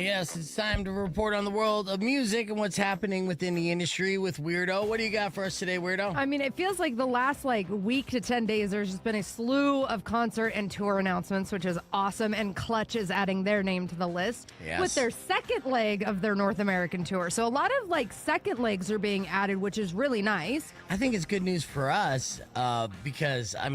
Yes, it's time to report on the world of music and what's happening within the industry with Weirdo. What do you got for us today, Weirdo? I mean, it feels like the last week to 10 days, there's just been a slew of concert and tour announcements, which is awesome. And Clutch is adding their name to the list with their second leg of their North American tour. So a lot of second legs are being added, which is really nice. I think it's good news for us because, I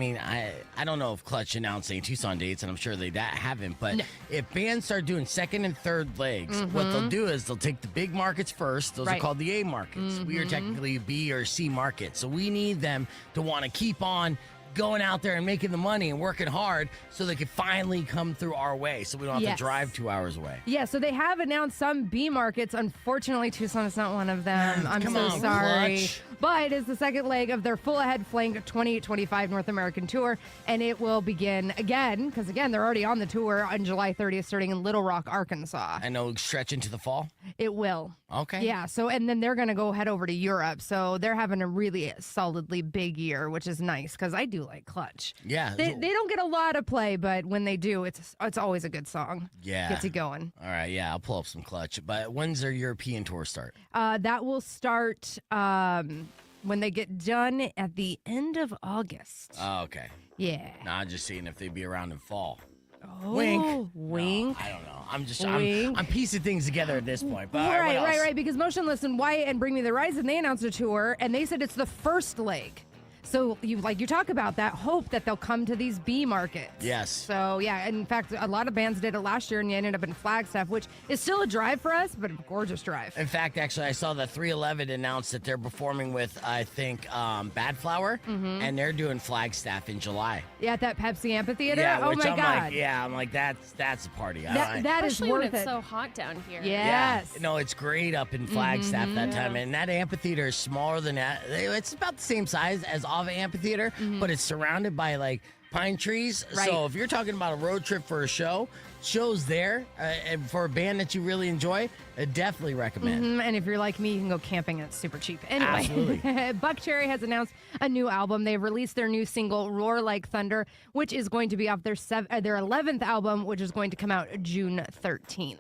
don't know if Clutch announced any Tucson dates, and I'm sure they haven't, but if bands start doing second and third legs, what they'll do is they'll take the big markets first. Those are called the A markets. We are technically B or C markets. So we need them to want to keep on going out there and making the money and working hard so they can finally come through our way so we don't have to drive 2 hours away. Yeah, so they have announced some B markets. Unfortunately, Tucson is not one of them. I'm so sorry. Clutch. But it is the second leg of their full ahead flank 2025 North American tour, and it will begin again, because again, they're already on the tour on July 30th, starting in Little Rock, Arkansas. I know, stretch into the fall? It will. Okay. Yeah, so, and then they're going to go head over to Europe, so they're having a really solidly big year, which is nice, because I do like Clutch. Yeah. They don't get a lot of play, but when they do, it's always a good song. Yeah. Gets you going. All right, yeah, I'll pull up some Clutch. But when's their European tour start? That will start when they get done at the end of August. Oh, okay. Yeah. No, I'm just seeing if they'd be around in fall. Oh, Wink. Wink. No, I don't know. I'm piecing things together at this point. But Right. Because Motionless and Wyatt and Bring Me the Horizon, they announced a tour, and they said it's the first leg. So you talk about that hope that they'll come to these B markets. Yes. So yeah, in fact, a lot of bands did it last year and you ended up in Flagstaff, which is still a drive for us, but a gorgeous drive. In fact, actually, I saw that 311 announced that they're performing with, I think, Bad Flower, and they're doing Flagstaff in July. Yeah, at that Pepsi Amphitheater. Yeah, oh which my God. I'm like, that's a party. That is Especially worth when it's it. so hot down here. Yes. Yeah. No, it's great up in Flagstaff that time. And that amphitheater is smaller than that. It's about the same size as Ava Amphitheater, but it's surrounded by pine trees. Right. So if you're talking about a road trip for a shows there, and for a band that you really enjoy, I definitely recommend. And if you're like me, you can go camping and it's super cheap. Anyway, Absolutely. Buckcherry has announced a new album. They've released their new single, Roar Like Thunder, which is going to be off their 11th album, which is going to come out June 13th.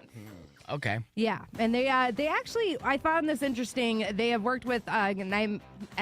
Okay. Yeah, and they actually, I found this interesting. They have worked with a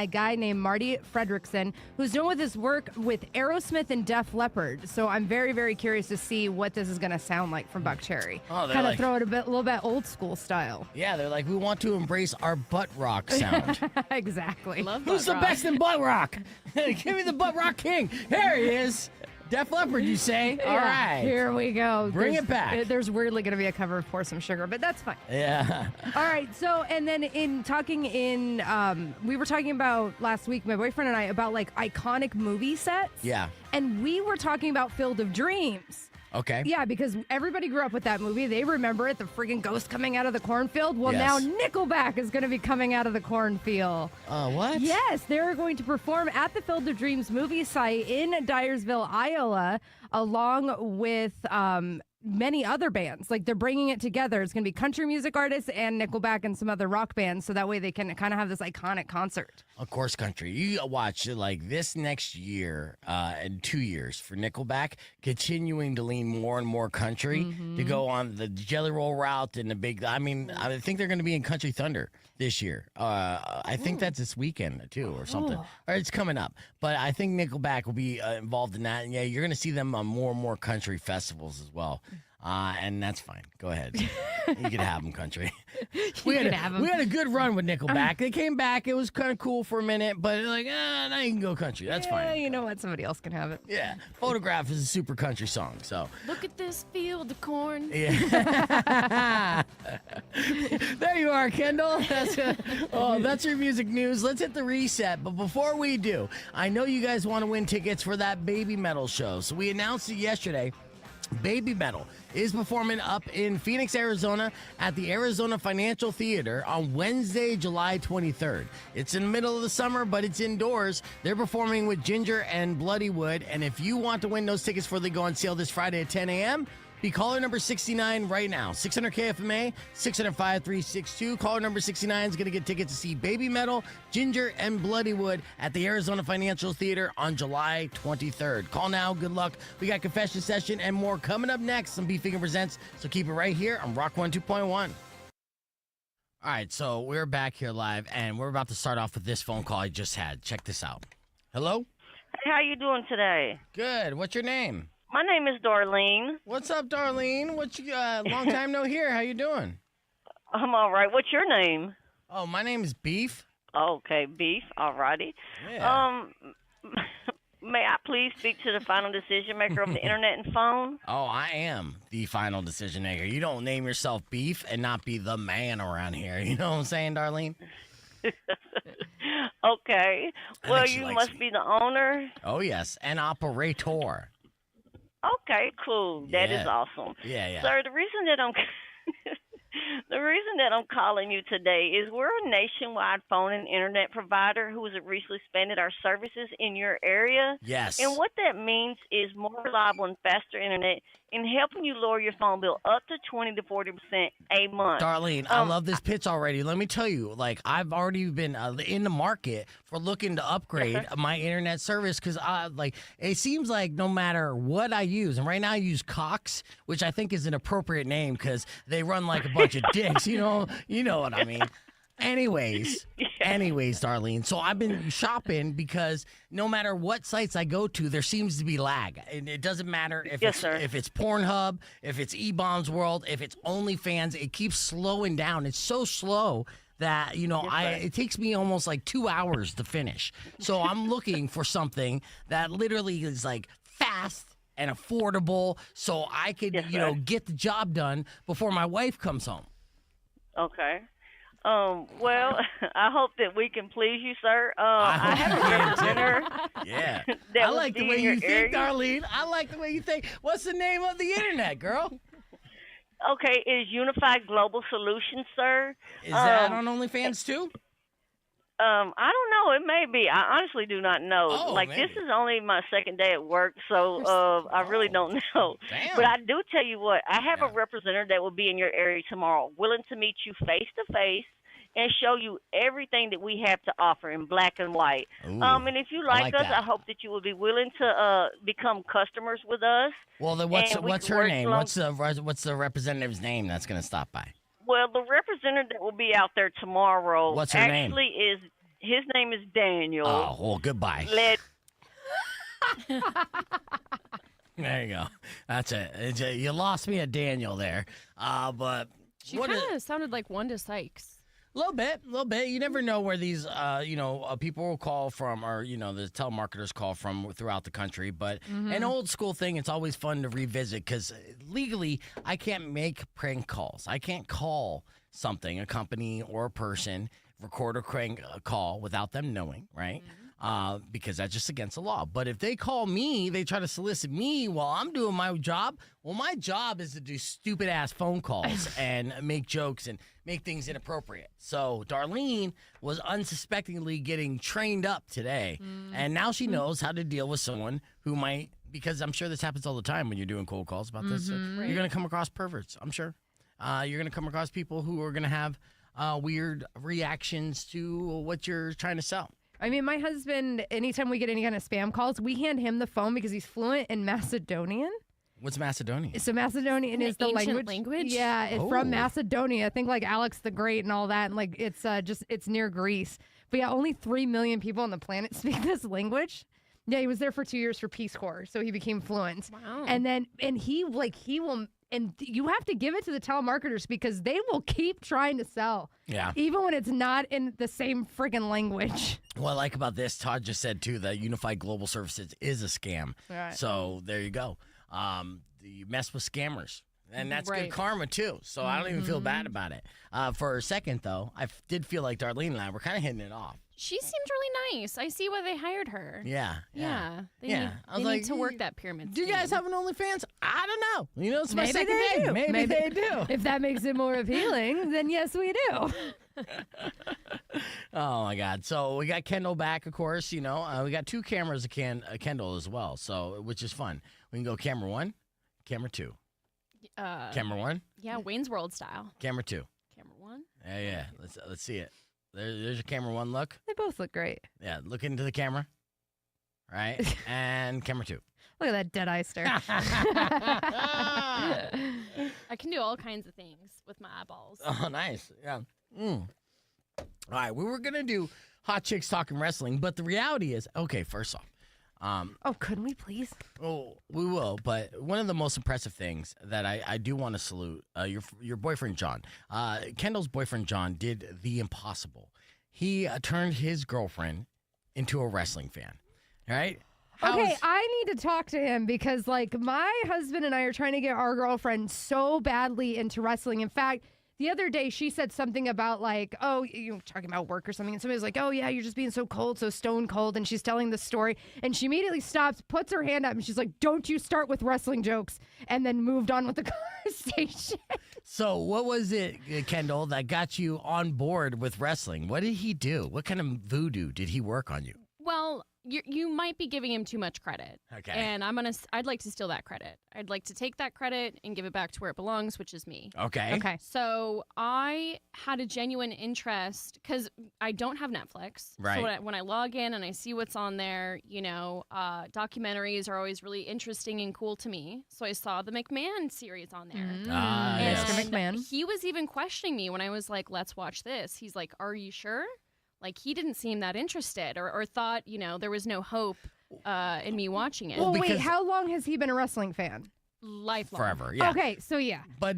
guy named Marty Fredrickson, who's known with his work with Aerosmith and Def Leppard. So I'm very, very curious to see what this is going to sound like from Buckcherry. Oh, kind of throw it a little bit old school style. Yeah, they're like, we want to embrace our butt rock sound. Exactly. Love Who's the butt rock. best in butt rock? Give me the butt rock king. Here he is. Def Leppard, you say? All right. Here we go. Bring it back. There's weirdly going to be a cover of Pour Some Sugar, but that's fine. Yeah. All right. So, and then we were talking about last week, my boyfriend and I, about iconic movie sets. Yeah. And we were talking about Field of Dreams. Okay. Yeah, because everybody grew up with that movie. They remember it, the freaking ghost coming out of the cornfield. Well, Yes. now Nickelback is going to be coming out of the cornfield. What? Yes, they're going to perform at the Field of Dreams movie site in Dyersville, Iowa, along with many other bands. They're bringing it together. It's going to be country music artists and Nickelback and some other rock bands, so that way they can kind of have this iconic concert. Of course, country. You watch this next year and 2 years for Nickelback, continuing to lean more and more country to go on the Jelly Roll route and the big. I think they're going to be in Country Thunder this year. I think that's this weekend too, or something. Or it's coming up. But I think Nickelback will be involved in that. And yeah, you're going to see them on more and more country festivals as well. And that's fine. Go ahead. You can have them, country. We had a good run with Nickelback. They came back. It was kind of cool for a minute, but now you can go country. That's fine. You know what? Somebody else can have it. Yeah. Photograph is a super country song, so. Look at this field of corn. Yeah. There you are, Kendall. That's your music news. Let's hit the reset. But before we do, I know you guys want to win tickets for that Baby Metal show. So we announced it yesterday. Baby Metal is performing up in Phoenix, Arizona at the Arizona Financial Theater on Wednesday, July 23rd. It's in the middle of the summer, but it's indoors. They're performing with Ginger and Bloodywood. And if you want to win those tickets before they go on sale this Friday at 10 a.m., Be caller number 69 right now. 600 KFMA, 600-5362. Caller number 69 is going to get tickets to see Baby Metal, Ginger, and Bloodywood at the Arizona Financial Theater on July 23rd. Call now. Good luck. We got Confession Session and more coming up next on Beef Vegan Presents, so keep it right here on Rock 102.1. All right, so we're back here live, and we're about to start off with this phone call I just had. Check this out. Hello? Hey, how you doing today? Good. What's your name? My name is Darlene. What's up, Darlene? What you long time no hear. How you doing? I'm all right. What's your name? Oh, my name is Beef. Okay, Beef. All righty. Yeah. May I please speak to the final decision maker of the internet and phone? Oh, I am the final decision maker. You don't name yourself Beef and not be the man around here. You know what I'm saying, Darlene? Okay. I Well, think she you likes must me. be the owner. Oh, yes, an operator. Okay, cool. That is Yeah. awesome. Yeah. Sir, the reason that I'm calling you today is we're a nationwide phone and internet provider who has recently expanded our services in your area. Yes. And what that means is more reliable and faster internet in helping you lower your phone bill up to 20 to 40% a month. Darlene, I love this pitch already. Let me tell you, like, I've already been in the market for looking to upgrade my internet service because, like, it seems like no matter what I use, and right now I use Cox, which I think is an appropriate name because they run like a bunch of dicks, you know what I mean. Anyways, Darlene, so I've been shopping because no matter what sites I go to, there seems to be lag. And it doesn't matter if it's Pornhub, if it's E-Bombs World, if it's OnlyFans, it keeps slowing down. It's so slow that, it takes me almost like 2 hours to finish. So I'm looking for something that literally is like fast and affordable so I could, get the job done before my wife comes home. Okay. Well, I hope that we can please you, sir. I have a representative. Yeah. That I will like be the way in you your think, area. Darlene. I like the way you think. What's the name of the internet, girl? Okay, it is Unified Global Solutions, sir. Is that on OnlyFans too? I don't know. It may be. I honestly do not know. Oh, this maybe. is only my second day at work, so I really don't know. Damn. But I do tell you what, I have a representative that will be in your area tomorrow, willing to meet you face to face and show you everything that we have to offer in black and white. Ooh, And if you like us, that. I hope that you will be willing to become customers with us. Well, then and we what's can her work name? along- What's the representative's name that's going to stop by? Well, the representative that will be out there tomorrow What's her name? His name is Daniel. Oh, well, goodbye. Let There you go. That's it. You lost me at Daniel there. But She what kind of sounded like Wanda Sykes. a little bit. You never know where these, people will call from, or the telemarketers call from throughout the country. But an old school thing, it's always fun to revisit because legally, I can't make prank calls. I can't call a company or a person, record or crank a call without them knowing, right? Because that's just against the law. But if they call me, they try to solicit me while I'm doing my job. Well, my job is to do stupid ass phone calls and make jokes and make things inappropriate. So Darlene was unsuspectingly getting trained up today. And now she knows how to deal with someone who might, because I'm sure this happens all the time when you're doing cold calls about this. You're going to come across perverts, I'm sure. You're going to come across people who are going to have weird reactions to what you're trying to sell. I mean, my husband, anytime we get any kind of spam calls, we hand him the phone because he's fluent in Macedonian. What's Macedonian? So Macedonian An is the ancient language. language? Yeah, it's Oh. from Macedonia. Think like Alex the Great and all that. And like it's near Greece. But yeah, only 3 million people on the planet speak this language. Yeah, he was there for 2 years for Peace Corps, so he became fluent. Wow. And he will. And you have to give it to the telemarketers because they will keep trying to sell. Yeah. Even when it's not in the same friggin' language. What I like about this, Todd just said too, that Unified Global Services is a scam. Right. So there you go. You mess with scammers. And that's Right. good karma too. So I don't even feel bad about it. For a second though, I did feel like Darlene and I were kind of hitting it off. She seemed really nice. I see why they hired her. Yeah. Yeah. They Yeah. need, I was they like, need to work that pyramid Do you guys scheme. have an OnlyFans? I don't know. It's my Maybe second they day. do. Maybe they do. If that makes it more appealing, then yes, we do. Oh my God! So we got Kendall back, of course. We got 2 cameras of Kendall as well, so which is fun. We can go camera 1, camera 2. Camera 1? Yeah, Wayne's World style. Camera 2? Camera 1. Yeah. Let's see it. There's your camera 1 look. They both look great. Yeah, look into the camera. Right? And camera 2. Look at that dead eye stare. I can do all kinds of things with my eyeballs. Oh, nice. Yeah. All right, we were going to do Hot Chicks Talking Wrestling, but the reality is, okay, first off, Oh, couldn't we please? oh, we will, but one of the most impressive things that I do want to salute, your boyfriend, John. Kendall's boyfriend, John, did the impossible. He turned his girlfriend into a wrestling fan, right? Okay, I need to talk to him because, like, my husband and I are trying to get our girlfriend so badly into wrestling. In fact, the other day she said something about, like, oh, you know, talking about work or something, and somebody was like, oh, yeah, you're just being so cold, so stone cold, and she's telling the story, and she immediately stops, puts her hand up, and she's like, don't you start with wrestling jokes, and then moved on with the conversation. So what was it, Kendall, that got you on board with wrestling? What did he do? What kind of voodoo did he work on you? Well, you might be giving him too much credit. Okay. And I'd like to steal that credit. I'd like to take that credit and give it back to where it belongs, which is me. Okay. Okay. So I had a genuine interest because I don't have Netflix. Right. So when I log in and I see what's on there, you know, documentaries are always really interesting and cool to me. So I saw the McMahon series on there. yes. Mr. McMahon. He was even questioning me when I was like, let's watch this. He's like, are you sure? Like, he didn't seem that interested or thought, you know, there was no hope in me watching it. Well, wait, because- how long has he been a wrestling fan? Lifelong. Forever, yeah. Okay, so yeah. But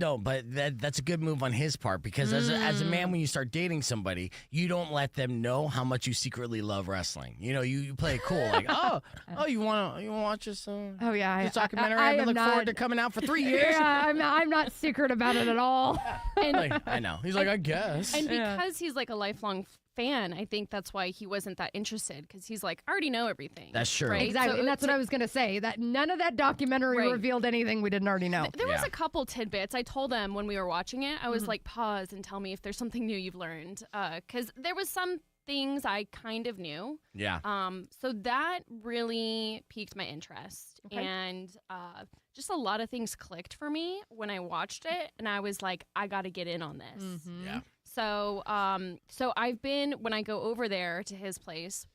that's a good move on his part because as a man, when you start dating somebody, you don't let them know how much you secretly love wrestling. You know, you play it cool, like, oh, you want to watch this? Oh, yeah. This documentary I I've been am looking forward not- to coming out for 3 years. Yeah, I'm not secret about it at all. And, I know. He's like, I guess. and Yeah. because he's like a lifelong fan, I think that's why he wasn't that interested because he's like, I already know everything. That's true. Right? Exactly, So and that's what to- I was going to say, that none of that documentary Right. revealed anything we didn't already know. There was Yeah. a couple tidbits. I told him when we were watching it, I was like, pause and tell me if there's something new you've learned. Because there was some things I kind of knew. Yeah. So that really piqued my interest. Okay. And just a lot of things clicked for me when I watched it. And I was like, I got to get in on this. Yeah. So I've been, when I go over there to his place,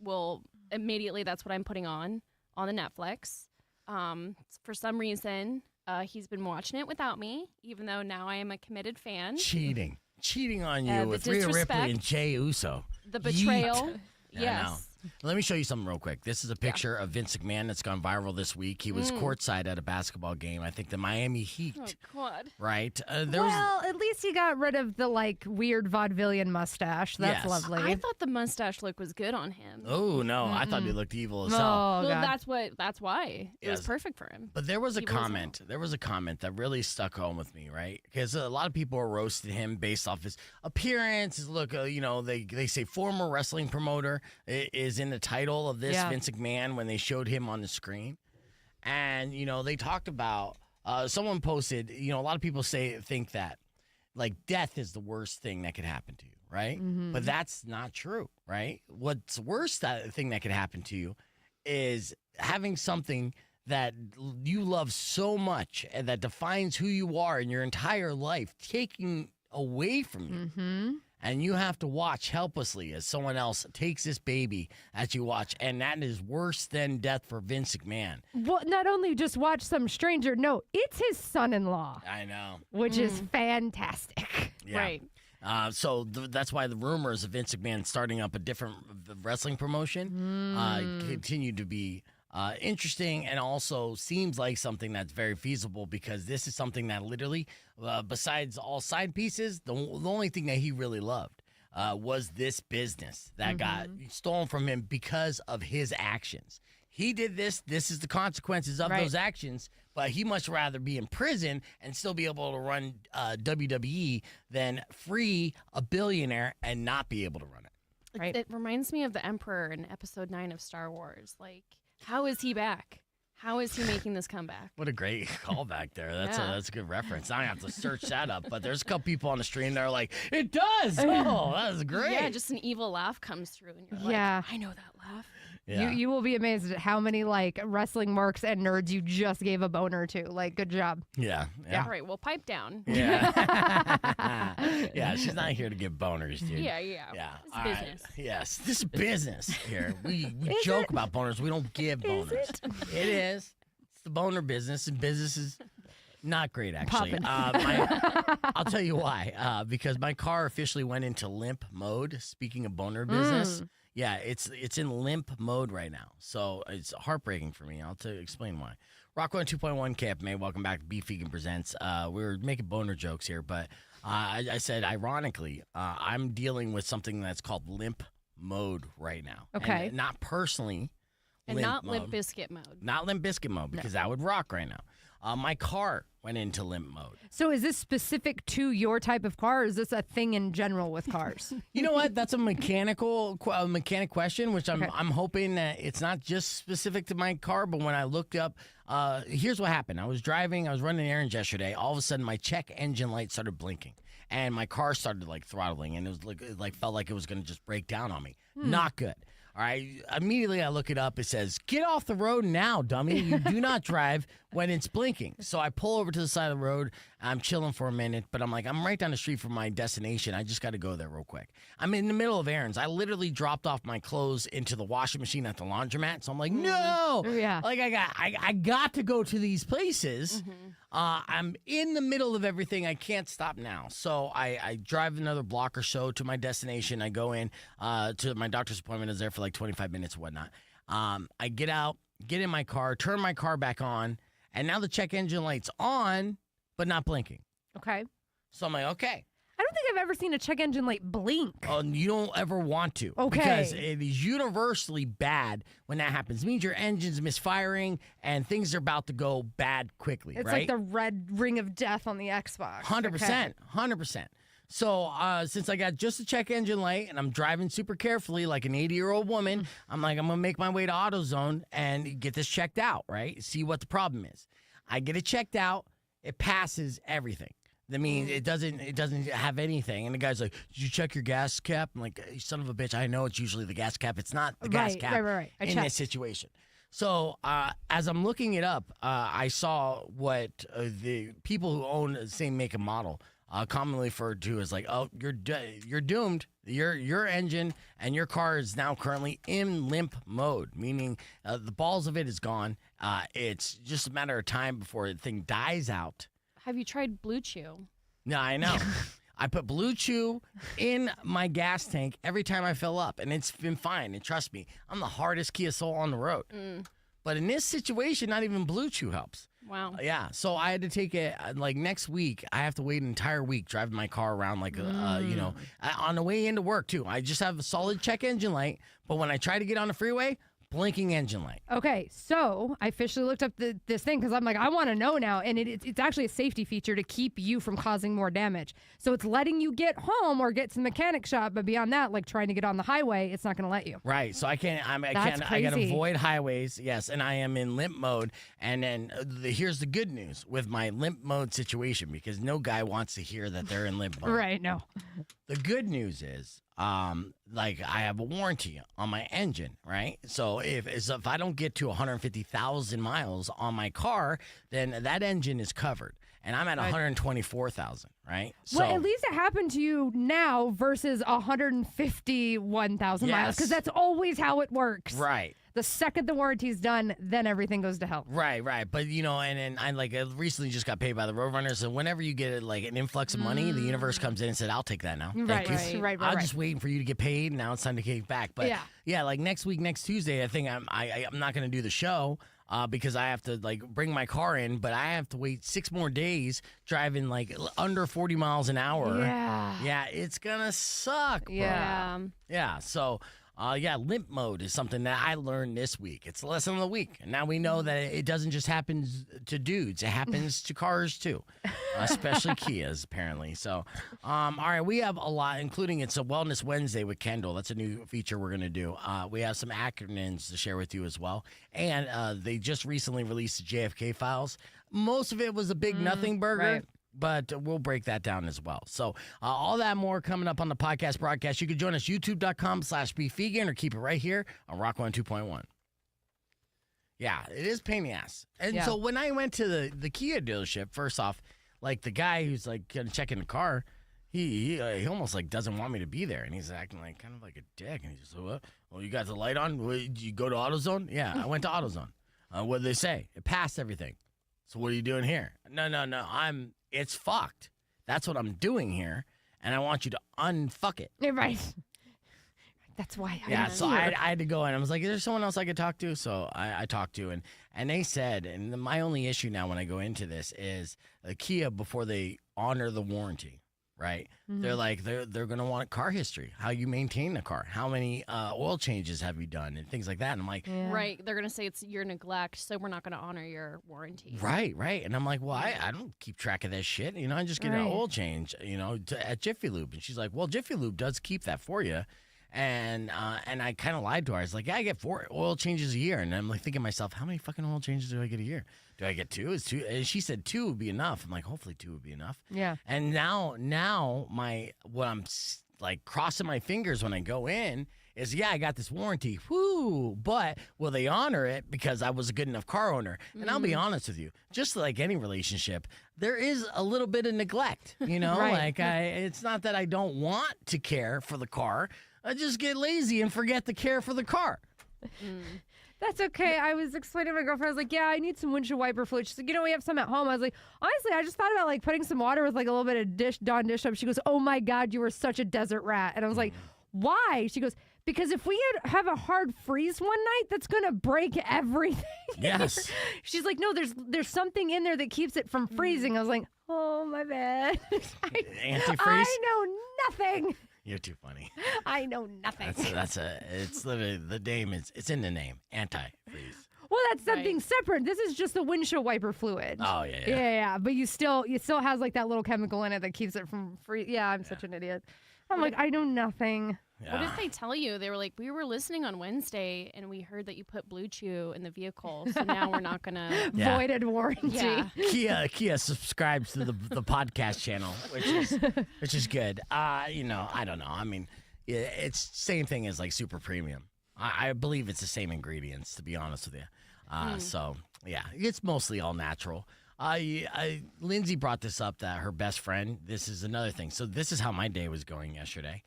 immediately that's what I'm putting on the Netflix. For some reason, he's been watching it without me, even though now I am a committed fan. Cheating on you The with Rhea Ripley disrespect. and Jay Uso. The betrayal. Yeah, I know. Yes. Let me show you something real quick. This is a picture of Vince McMahon that's gone viral this week. He was courtside at a basketball game. I think the Miami Heat, Oh, God. right? There was Well, at least he got rid of the, like, weird vaudevillian mustache. That's Yes. lovely. I thought the mustache look was good on him. Oh no, I thought he looked evil as hell. Oh, Well, God. that's why. It was Yes. perfect for him. But there was a Evil as hell. comment. There was a comment that really stuck home with me, right? Because a lot of people are roasting him based off his appearance, his look. You know, they say former wrestling promoter is in the title of this. Yeah. Vince McMahon when they showed him on the screen, and you know they talked about. Someone posted. You know, a lot of people think that like death is the worst thing that could happen to you, right? But that's not true, right? What's worse thing that could happen to you is having something that you love so much and that defines who you are in your entire life taking away from you. Mm-hmm. And you have to watch helplessly as someone else takes this baby as you watch. And that is worse than death for Vince McMahon. Well, not only just watch some stranger, no, it's his son-in-law, I know. which is fantastic. Yeah. Right. So that's why the rumors of Vince McMahon starting up a different wrestling promotion continue to be interesting, and also seems like something that's very feasible because this is something that literally, besides all side pieces, the only thing that he really loved was this business that got stolen from him because of his actions. He did this. This is the consequences of Right. those actions. But he much rather be in prison and still be able to run WWE than free a billionaire and not be able to run it. Right. It reminds me of the Emperor in Episode 9 of Star Wars. Like, how is he back? How is he making this comeback? What a great callback there. That's Yeah. a good reference. Now I have to search that up. But there's a couple people on the stream that are like, it does. Oh, that is great. Yeah, just an evil laugh comes through, and you're Yeah. like, I know that laugh. Yeah. You will be amazed at how many like wrestling marks and nerds you just gave a boner to. Like, good job. Yeah. All right, well, pipe down. Yeah. Yeah, she's not here to give boners, dude. Yeah. Yeah. It's All right. business. Yes, this is business here. We Is joke it? about boners. We don't give boners. It is. It's the boner business, and business is not great, actually. Poppin'. I'll tell you why. Because my car officially went into limp mode. Speaking of boner business, yeah, it's in limp mode right now. So it's heartbreaking for me. I'll explain why. Rock 102.1 KFMA, welcome back to Beef Vegan Presents. We're making boner jokes here, but I said, ironically, I'm dealing with something that's called limp mode right now. Okay. And not personally. And not mode. Limp Biscuit mode. Not Limp Bizkit mode, because that would rock right now. My car went into limp mode. So is this specific to your type of car, or is this a thing in general with cars? You know what? That's a mechanic question, which I'm hoping that it's not just specific to my car. But when I looked up, here's what happened. I was running errands yesterday. All of a sudden, my check engine light started blinking, and my car started like throttling, and it was felt like it was going to just break down on me. Not good. All right. Immediately, I look it up. It says, "Get off the road now, dummy. You do not drive when it's blinking." So I pull over to the side of the road. I'm chilling for a minute, but I'm right down the street from my destination. I just got to go there real quick. I'm in the middle of errands. I literally dropped off my clothes into the washing machine at the laundromat. So I'm like, no. Yeah. Like I got to go to these places. I'm in the middle of everything. I can't stop now. So I drive another block or so to my destination. I go in to my doctor's appointment. I was there for like 25 minutes or whatnot. I get out, get in my car, turn my car back on, and now the check engine light's on, but not blinking. Okay. So I'm like, okay. I don't think I've ever seen a check engine light blink. Oh, you don't ever want to. Okay. Because it is universally bad when that happens. It means your engine's misfiring and things are about to go bad quickly, It's right? like the red ring of death on the Xbox. 100%. 100%. So since I got just a check engine light and I'm driving super carefully like an 80-year-old woman, I'm like, I'm going to make my way to AutoZone and get this checked out, right? See what the problem is. I get it checked out. It passes everything. That means it doesn't have anything. And the guy's like, "Did you check your gas cap?" I'm like, "You son of a bitch, I know it's usually the gas cap. It's not the gas cap Right. I in checked. this situation." So as I'm looking it up, I saw what the people who own the same make and model commonly referred to as like, "Oh, you're doomed. Your engine and your car is now currently in limp mode," meaning the balls of it is gone. It's just a matter of time before the thing dies out. Have you tried Blue Chew? No, I know. I put Blue Chew in my gas tank every time I fill up, and it's been fine. And trust me, I'm the hardest Kia Soul on the road. But in this situation, not even Blue Chew helps. Wow. Yeah, so I had to take it like next week. I have to wait an entire week driving my car around like on the way into work too. I just have a solid check engine light, but when I try to get on the freeway, blinking engine light. Okay, so I officially looked up this thing because I'm like, I want to know now. And it's actually a safety feature to keep you from causing more damage. So it's letting you get home or get to the mechanic shop. But beyond that, like trying to get on the highway, it's not going to let you. Right. So I can't. I That's got to crazy. avoid highways. Yes, and I am in limp mode. And then here's the good news with my limp mode situation, because no guy wants to hear that they're in limp mode. Right, no. The good news is, like I have a warranty on my engine, right? So if I don't get to 150,000 miles on my car, then that engine is covered, and I'm at 124,000, right? So Well, at least it happened to you now versus 151,000 miles, Yes. because that's always how it works. right. The second the warranty's done, then everything goes to hell. Right. But and then I recently just got paid by the Roadrunners. So whenever you get like an influx of money, the universe comes in and said, "I'll take that now." Thank you. Right. I'm just waiting for you to get paid. And now it's time to get back. But Yeah. like next week, next Tuesday, I think I'm not going to do the show because I have to like bring my car in, but I have to wait 6 more days driving like under 40 miles an hour. Yeah. It's gonna suck. Bro. Yeah. Yeah. So. Limp mode is something that I learned this week. It's the lesson of the week. And now we know that it doesn't just happen to dudes. It happens to cars, too, especially Kias, apparently. So, all right, we have a lot, including it's a Wellness Wednesday with Kendall. That's a new feature we're going to do. We have some acronyms to share with you as well. And they just recently released the JFK files. Most of it was a big nothing burger. right. But we'll break that down as well. So all that more coming up on the podcast broadcast. You can join us, youtube.com/beefvegan, or keep it right here on Rock 102.1. Yeah, it is pain in the ass. And so when I went to the Kia dealership, first off, like the guy who's like gonna check in the car, he almost like doesn't want me to be there, and he's acting like kind of like a dick. And he's just like, well, you got the light on? Did you go to AutoZone? Yeah, I went to AutoZone. What did they say? It passed everything. So what are you doing here? No. It's fucked. That's what I'm doing here, and I want you to unfuck it. Right. That's why. So I had to go in. I was like, is there someone else I could talk to? So I talked to, and they said, and my only issue now when I go into this is Kia, before they honor the warranty, right? Mm-hmm. They're like, they're going to want car history, how you maintain the car, how many oil changes have you done, and things like that. And I'm like, right. They're going to say it's your neglect, so we're not going to honor your warranty. Right. And I'm like, well, I don't keep track of that shit. I just get an oil change, at Jiffy Lube. And she's like, well, Jiffy Lube does keep that for you. And I kind of lied to her. I was like, yeah, I get 4 oil changes a year. And I'm like thinking to myself, how many fucking oil changes do I get a year? Do I get 2? Is 2? And she said 2 would be enough. I'm like, hopefully 2 would be enough. Yeah. And now what I'm like crossing my fingers when I go in is, I got this warranty. Whoo! But will they honor it because I was a good enough car owner? And I'll be honest with you, just like any relationship, there is a little bit of neglect. Right. Like it's not that I don't want to care for the car. I just get lazy and forget to care for the car. That's okay. I was explaining to my girlfriend. I was like, yeah, I need some windshield wiper fluid. She's like, we have some at home. I was like, honestly, I just thought about like putting some water with like a little bit of Dawn dish soap. She goes, oh my God, you were such a desert rat. And I was like, why? She goes, because if we have a hard freeze one night, that's going to break everything. Yes. She's like, no, there's something in there that keeps it from freezing. I was like, oh, my bad. Antifreeze? I know nothing. You're too funny. I know nothing. It's literally the name. It's in the name. Antifreeze. Well, that's something separate. This is just the windshield wiper fluid. Oh yeah. Yeah. But it still has like that little chemical in it that keeps it from free. Yeah, I'm such an idiot. I'm like, I know nothing. Yeah. What did they tell you? They were like, we were listening on Wednesday and we heard that you put Blue Chew in the vehicle, so now we're not gonna voided warranty. Yeah. Kia subscribes to the podcast channel, which is good. I don't know. I mean, it's same thing as like super premium. I believe it's the same ingredients, to be honest with you. So yeah, it's mostly all natural. Lindsay brought this up, that her best friend. This is another thing. So this is how my day was going yesterday.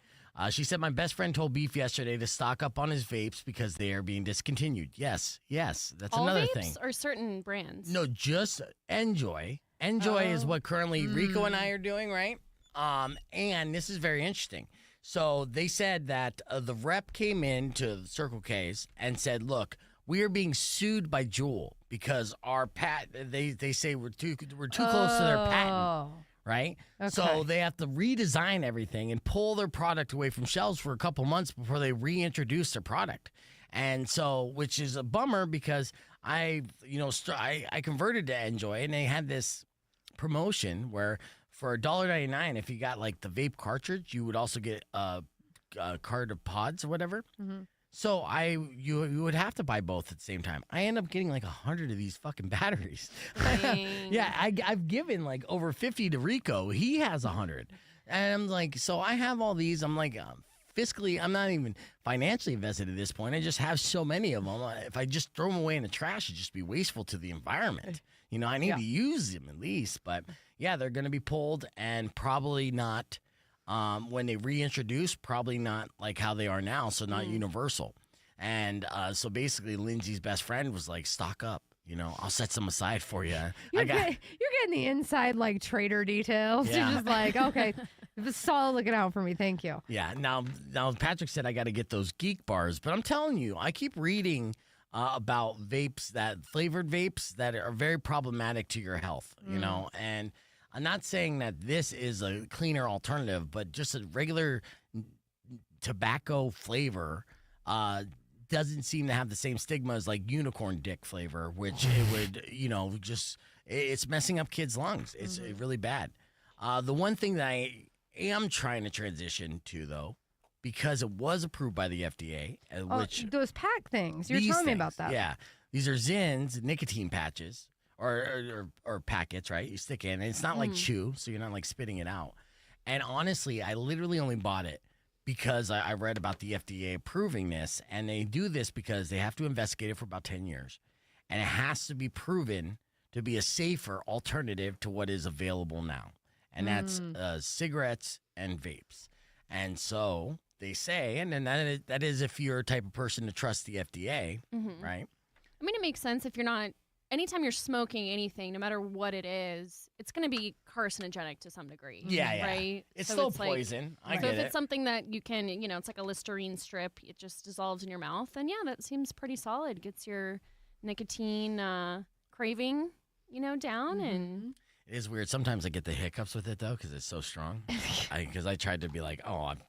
She said, my best friend told Beef yesterday to stock up on his vapes because they are being discontinued. Yes, that's all another vapes thing. Or certain brands? No, just Enjoy. Enjoy is what currently Rico and I are doing, right? And this is very interesting. So they said that the rep came in to Circle K's and said, look, we are being sued by Juul because our they say we're too close to their patent. Right? Okay. So they have to redesign everything and pull their product away from shelves for a couple months before they reintroduce their product. And so, which is a bummer because I converted to Enjoy, and they had this promotion where for $1.99, if you got like the vape cartridge, you would also get a cart of pods or whatever. Mm-hmm. So you would have to buy both at the same time. I end up getting like 100 of these fucking batteries. Yeah, I've given like over 50 to Rico. He has 100. And I'm like, so I have all these. I'm like, fiscally, I'm not even financially invested at this point. I just have so many of them. If I just throw them away in the trash, it'd just be wasteful to the environment. I need to use them at least. But yeah, they're going to be pulled and probably not. When they reintroduce, probably not like how they are now, so not universal. And so basically, Lindsay's best friend was like, stock up. I'll set some aside for you. You're getting the inside like trader details. Yeah. You're just like, okay, it's solid looking out for me. Thank you. Yeah. Now Patrick said I got to get those geek bars, but I'm telling you, I keep reading about flavored vapes that are very problematic to your health, and I'm not saying that this is a cleaner alternative, but just a regular tobacco flavor doesn't seem to have the same stigma as like unicorn dick flavor, which it would, it's messing up kids' lungs. It's really bad. The one thing that I am trying to transition to, though, because it was approved by the FDA, which those pack things. You were telling me about that. Yeah. These are Zins nicotine patches. or packets, right? You stick in. And it's not like chew, so you're not like spitting it out. And honestly, I literally only bought it because I read about the FDA approving this, and they do this because they have to investigate it for about 10 years. And it has to be proven to be a safer alternative to what is available now. And that's cigarettes and vapes. And so they say, and then that is if you're a type of person to trust the FDA, right? I mean, it makes sense if you're not, anytime you're smoking anything, no matter what it is, it's going to be carcinogenic to some degree. Yeah. Right? It's So still like- poison. I so get if it. it's something that you can, it's like a Listerine strip, it just dissolves in your mouth, then yeah, that seems pretty solid. Gets your nicotine craving, down and... It is weird. Sometimes I get the hiccups with it, though, because it's so strong. Because I tried to be like, oh, I'm,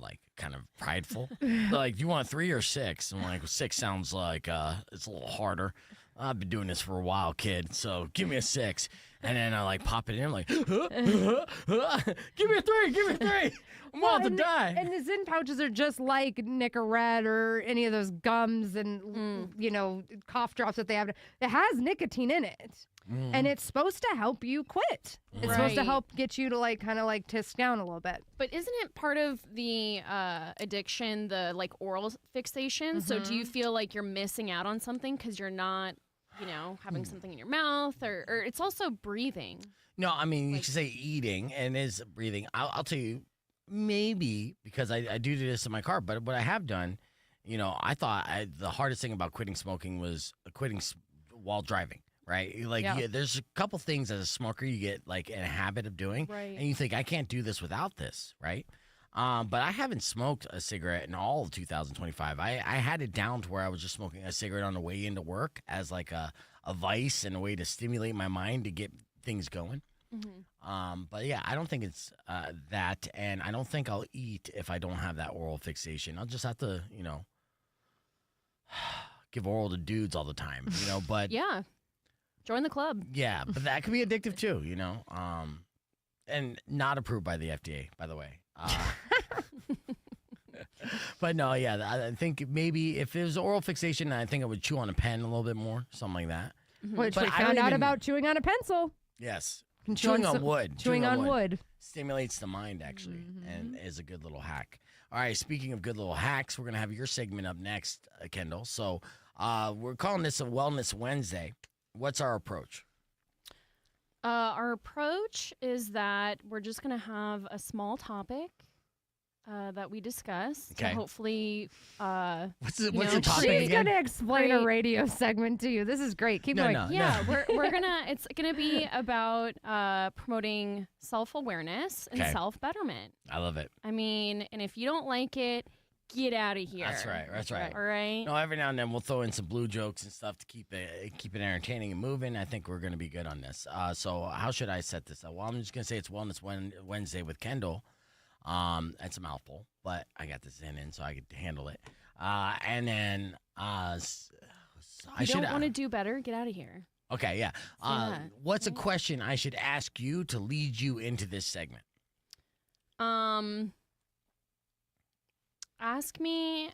like kind of prideful. They're like, do you want 3 or 6? I'm like, well, 6 sounds like it's a little harder. I've been doing this for a while, kid, so give me a 6. And then I like pop it in, I'm like, give me a 3, give me a 3. I'm about to die. And the Zyn pouches are just like Nicorette or any of those gums and, cough drops that they have. It has nicotine in it. And it's supposed to help you quit. It's supposed to Right. help get you to kind of tisk down a little bit. But isn't it part of the addiction, the like oral fixation? So do you feel like you're missing out on something because you're not, having something in your mouth, or it's also breathing? No, I mean, you could say eating and is breathing. I'll tell you, maybe because I do this in my car, but what I have done, I thought the hardest thing about quitting smoking was quitting while driving. Right? There's a couple things as a smoker you get like in a habit of doing. Right. And you think, I can't do this without this, right? But I haven't smoked a cigarette in all of 2025. I had it down to where I was just smoking a cigarette on the way into work as like a vice and a way to stimulate my mind to get things going. But yeah, I don't think it's that. And I don't think I'll eat if I don't have that oral fixation. I'll just have to, give oral to dudes all the time, but Yeah. Join the club. yeah, but that could be addictive too, and not approved by the FDA, by the way. But no, yeah, I think maybe if it was oral fixation, I think I would chew on a pen a little bit more, something like that. Which But we I don't found out even- about chewing on a pencil. Yes, Can chew chewing on some- wood. Chewing on wood. Stimulates the mind, actually, and is a good little hack. All right, speaking of good little hacks, we're going to have your segment up next, Kendall. So we're calling this a Wellness Wednesday. What's our approach? Our approach is that we're just going to have a small topic that we discuss. Okay. To hopefully, What's the know, topic She's again? going to explain a Great. radio segment to you. This is great. Keep No, going. no. yeah, we're gonna. It's gonna be about promoting self-awareness and Okay. self-betterment. I love it. I mean, and if you don't like it, get out of here. That's right. That's right. All right. No, every now and then we'll throw in some blue jokes and stuff to keep it entertaining and moving. I think we're going to be good on this. So how should I set this up? Well, I'm just going to say it's Wellness Wednesday with Kendall. It's a mouthful, but I got this in, so I could handle it. And then I You should don't want to do better? Get out of here. Okay, yeah. that, What's a question I should ask you to lead you into this segment? Ask me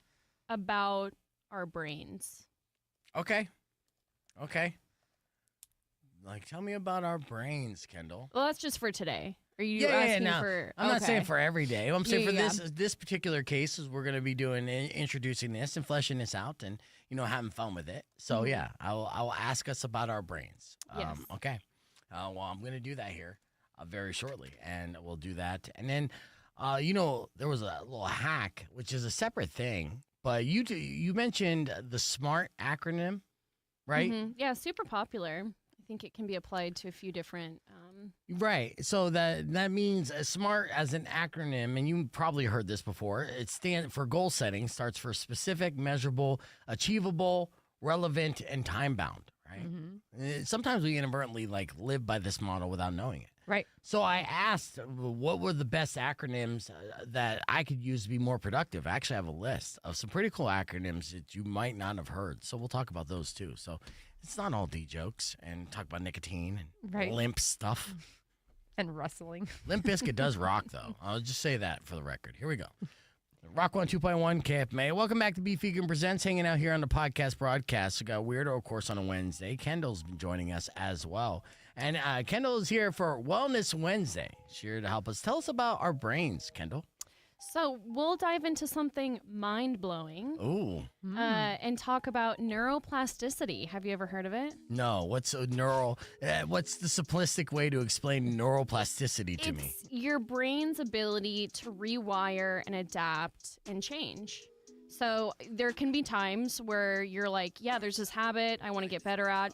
about our brains. Okay. Like, tell me about our brains, Kendall. Well, that's just for today. Are you Yeah, asking no. for? I'm not saying okay. for every day. I'm saying Yeah, for this particular case, is we're going to be doing introducing this and fleshing this out, and having fun with it. So yeah, I'll ask us about our brains. Yes. Okay. Well, I'm going to do that here very shortly, and we'll do that. And then, there was a little hack, which is a separate thing, but you mentioned the SMART acronym, right? Mhm. Yeah, super popular. I think it can be applied to a few different. Right. So that means SMART as an acronym, and you probably heard this before. It stands for goal setting, starts for specific, measurable, achievable, relevant, and time bound. Right. Sometimes we inadvertently live by this model without knowing it. Right. So I asked, what were the best acronyms that I could use to be more productive? I actually have a list of some pretty cool acronyms that you might not have heard. So we'll talk about those too. So it's not all D jokes and talk about nicotine and Right. limp stuff. And rustling. Limp Bizkit does rock, though. I'll just say that for the record. Here we go. Rock 102.1 KFMA. Welcome back to Beef Vegan Presents, hanging out here on the podcast broadcast. We got Weirdo, of course, on a Wednesday. Kendall's been joining us as well. And Kendall is here for Wellness Wednesday. She's here to help us. Tell us about our brains, Kendall. So we'll dive into something mind-blowing Ooh. and talk about neuroplasticity. Have you ever heard of it? No. What's the simplistic way to explain neuroplasticity to me? It's your brain's ability to rewire and adapt and change. So there can be times where you're like, yeah, there's this habit I want to get better at.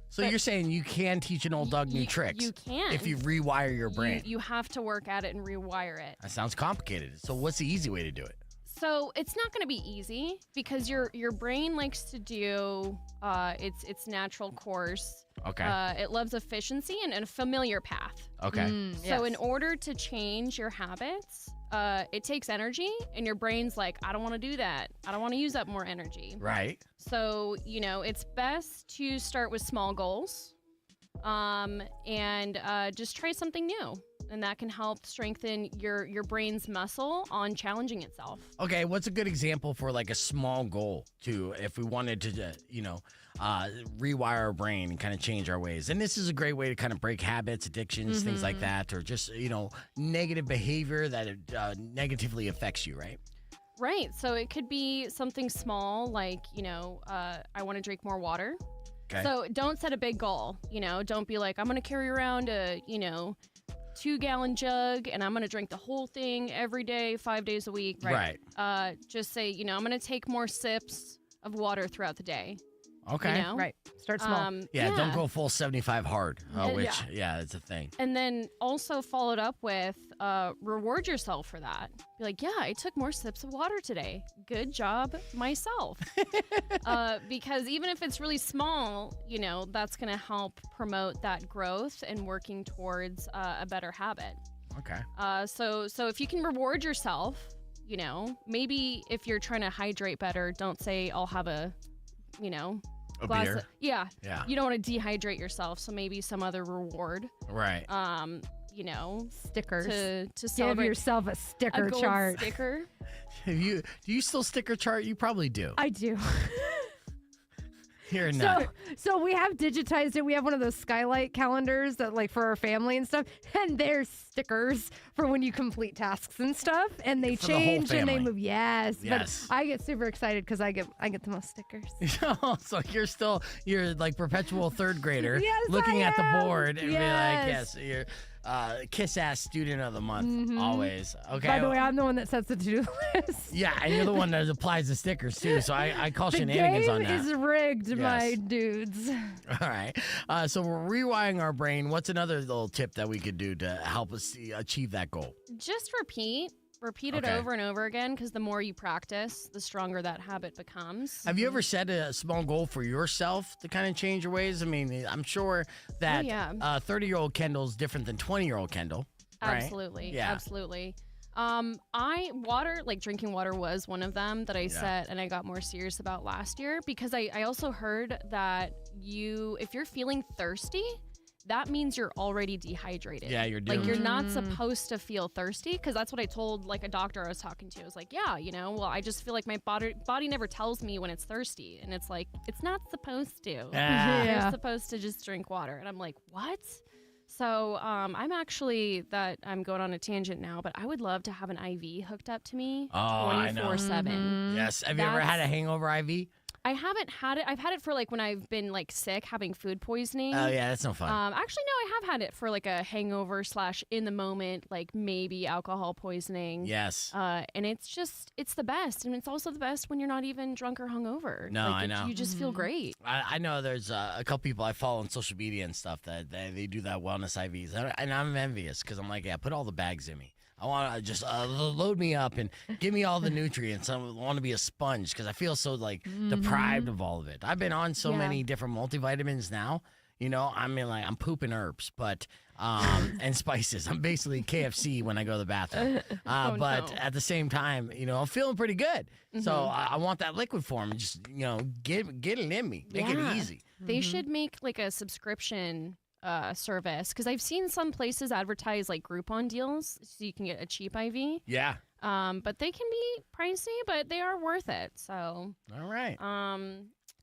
So you're saying you can teach an old dog new tricks? You can. If you rewire your brain. You have to work at it and rewire it. That sounds complicated. So what's the easy way to do it? So it's not going to be easy because your brain likes to do its natural course. Okay. It loves efficiency and a familiar path. Okay. So in order to change your habits, it takes energy, and your brain's like, I don't want to do that. I don't want to use up more energy. Right. So, it's best to start with small goals and just try something new. And that can help strengthen your brain's muscle on challenging itself. Okay, what's a good example for like a small goal if we wanted to, rewire our brain and kind of change our ways? And this is a great way to kind of break habits, addictions, things like that, or just, negative behavior that negatively affects you, right? Right. So it could be something small like, I want to drink more water. Okay. So don't set a big goal. Don't be like, I'm going to carry around a, 2-gallon jug and I'm going to drink the whole thing every day, 5 days a week. Right. Just say, I'm going to take more sips of water throughout the day. Okay. Right. Start small. Don't go full 75 hard, which, it's a thing. And then also followed up with reward yourself for that. Be like, I took more sips of water today. Good job, myself. Because even if it's really small, that's going to help promote that growth and working towards a better habit. Okay. So if you can reward yourself, maybe if you're trying to hydrate better, don't say I'll have a glass beer. Yeah. You don't want to dehydrate yourself, so maybe some other reward. Right. Stickers. To Give celebrate yourself a sticker a gold chart. sticker. Do you still sticker chart? You probably do. I do. You're not. So we have digitized it. We have one of those skylight calendars that for our family and stuff, and there's stickers for when you complete tasks and stuff, and they For the whole change and they family. move. Yes. Yes. But I get super excited because I get the most stickers. So you're like perpetual third grader Yes, looking I at the am. board and be like, Yes. you're kiss ass student of the month always. Okay. By the way, I'm the one that sets the to-do list. Yeah, and you're the one that applies the stickers too. So I call The shenanigans game on that. is rigged, Yes. my dudes. All right. So we're rewiring our brain. What's another little tip that we could do to help us achieve that goal? Just repeat it Okay. over and over again, because the more you practice, the stronger that habit becomes. Have you ever set a small goal for yourself to kind of change your ways? I mean, I'm sure that 30-year-old Kendall's different than 20-year-old Kendall. Right? Absolutely. Yeah. Absolutely. Drinking water was one of them that I set and I got more serious about last year, because I also heard that if you're feeling thirsty, that means you're already dehydrated. Yeah, you're doomed. Like, you're not supposed to feel thirsty, because that's what I told a doctor I was talking to. I was like, I just feel like my body never tells me when it's thirsty, and it's like, it's not supposed to. Ah. You're supposed to just drink water. And I'm like, what? So I'm going on a tangent now, but I would love to have an IV hooked up to me 24/7. Yes. Have you ever had a hangover IV? I haven't had it. I've had it for when I've been sick, having food poisoning. Oh yeah, that's no fun. Actually, no, I have had it for a hangover / in the moment, maybe alcohol poisoning. Yes. And it's the best, and it's also the best when you're not even drunk or hungover. No, I know. You just feel great. I know there's a couple people I follow on social media and stuff that they do that wellness IVs, and I'm envious because I'm like, put all the bags in me. I want to just load me up and give me all the nutrients. I want to be a sponge because I feel so deprived of all of it. I've been on so many different multivitamins now. I'm pooping herbs, but and spices. I'm basically KFC when I go to the bathroom. But at the same time, I'm feeling pretty good. So I want that liquid form and just get it in me, make it easy. They should make a subscription service, because I've seen some places advertise Groupon deals so you can get a cheap IV. Yeah. But they can be pricey, but they are worth it. So, All right.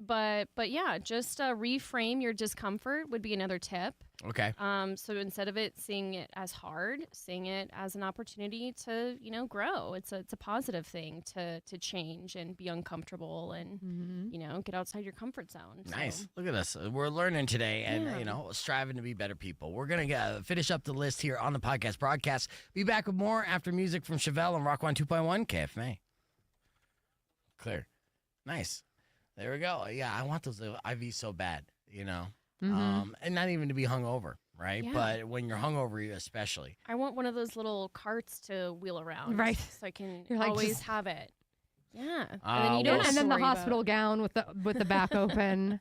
but yeah, just reframe your discomfort would be another tip. Okay. So instead of seeing it as hard, seeing it as an opportunity to, grow. It's a positive thing to change and be uncomfortable and, get outside your comfort zone. Nice. So. Look at us. We're learning today and, striving to be better people. We're going to finish up the list here on the podcast broadcast. Be back with more after music from Chevelle and Rock 102.1 KFMA. Clear. Nice. There we go. Yeah, I want those IVs so bad, and not even to be hungover, right? Yeah. But when you're hungover, especially. I want one of those little carts to wheel around. Right. So I can You're like, always just- have it. Yeah. And Uh, then you don't well- have And to then the worry about- hospital gown with the back open.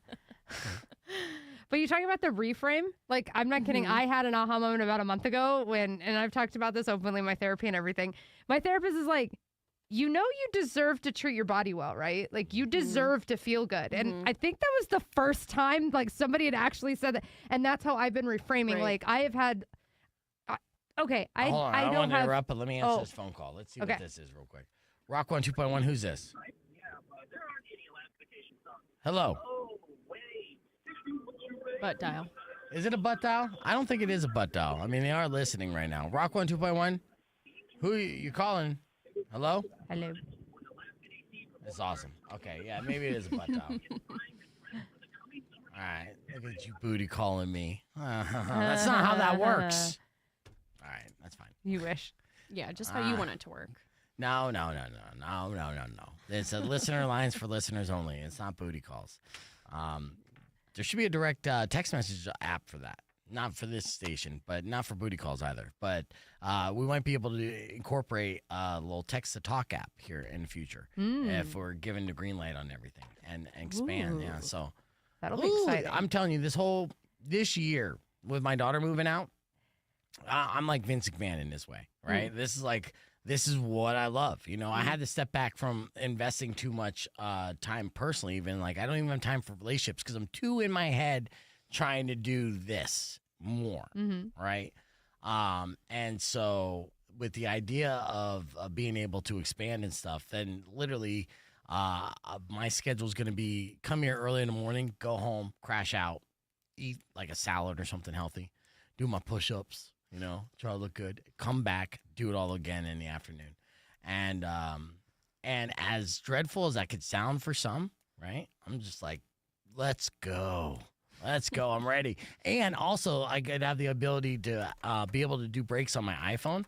But you're talking about the reframe? Like, I'm not kidding. I had an aha moment about a month ago and I've talked about this openly in my therapy and everything. My therapist is like, you deserve to treat your body well, right? Like, you deserve to feel good. And I think that was the first time, like, somebody had actually said that. And that's how I've been reframing. Right. Like, I have had, okay, I Hold on. don't want to have, interrupt, but let me answer this phone call. Let's see Okay. what this is real quick. Rock 102.1, who's this? Hello. Butt dial. Is it a butt dial? I don't think it is a butt dial. I mean, they are listening right now. Rock 102.1, who you calling? Hello? hello. That's awesome. Okay, yeah, maybe it is a butt dial. All right, look at you booty calling me. That's not how that works. All right, that's fine. You wish. Yeah, just how you want it to work. No. It's a listener lines for listeners only. It's not booty calls. There should be a direct text message app for that. Not for this station, but not for booty calls either. But we might be able to incorporate a little text-to-talk app here in the future if we're given the green light on everything and expand. Ooh. Yeah, so That'll be exciting. I'm telling you, this year with my daughter moving out, I'm like Vince McMahon in this way, right? This is what I love. I had to step back from investing too much time personally. Even like I don't even have time for relationships because I'm too in my head trying to do this more, right? And so with the idea of being able to expand and stuff, then literally my schedule is going to be come here early in the morning, go home, crash out, eat like a salad or something healthy, do my push-ups, try to look good, come back, do it all again in the afternoon. And as dreadful as that could sound for some, right? I'm just like, let's go. Let's go. I'm ready. And also, I could have the ability to be able to do breaks on my iPhone.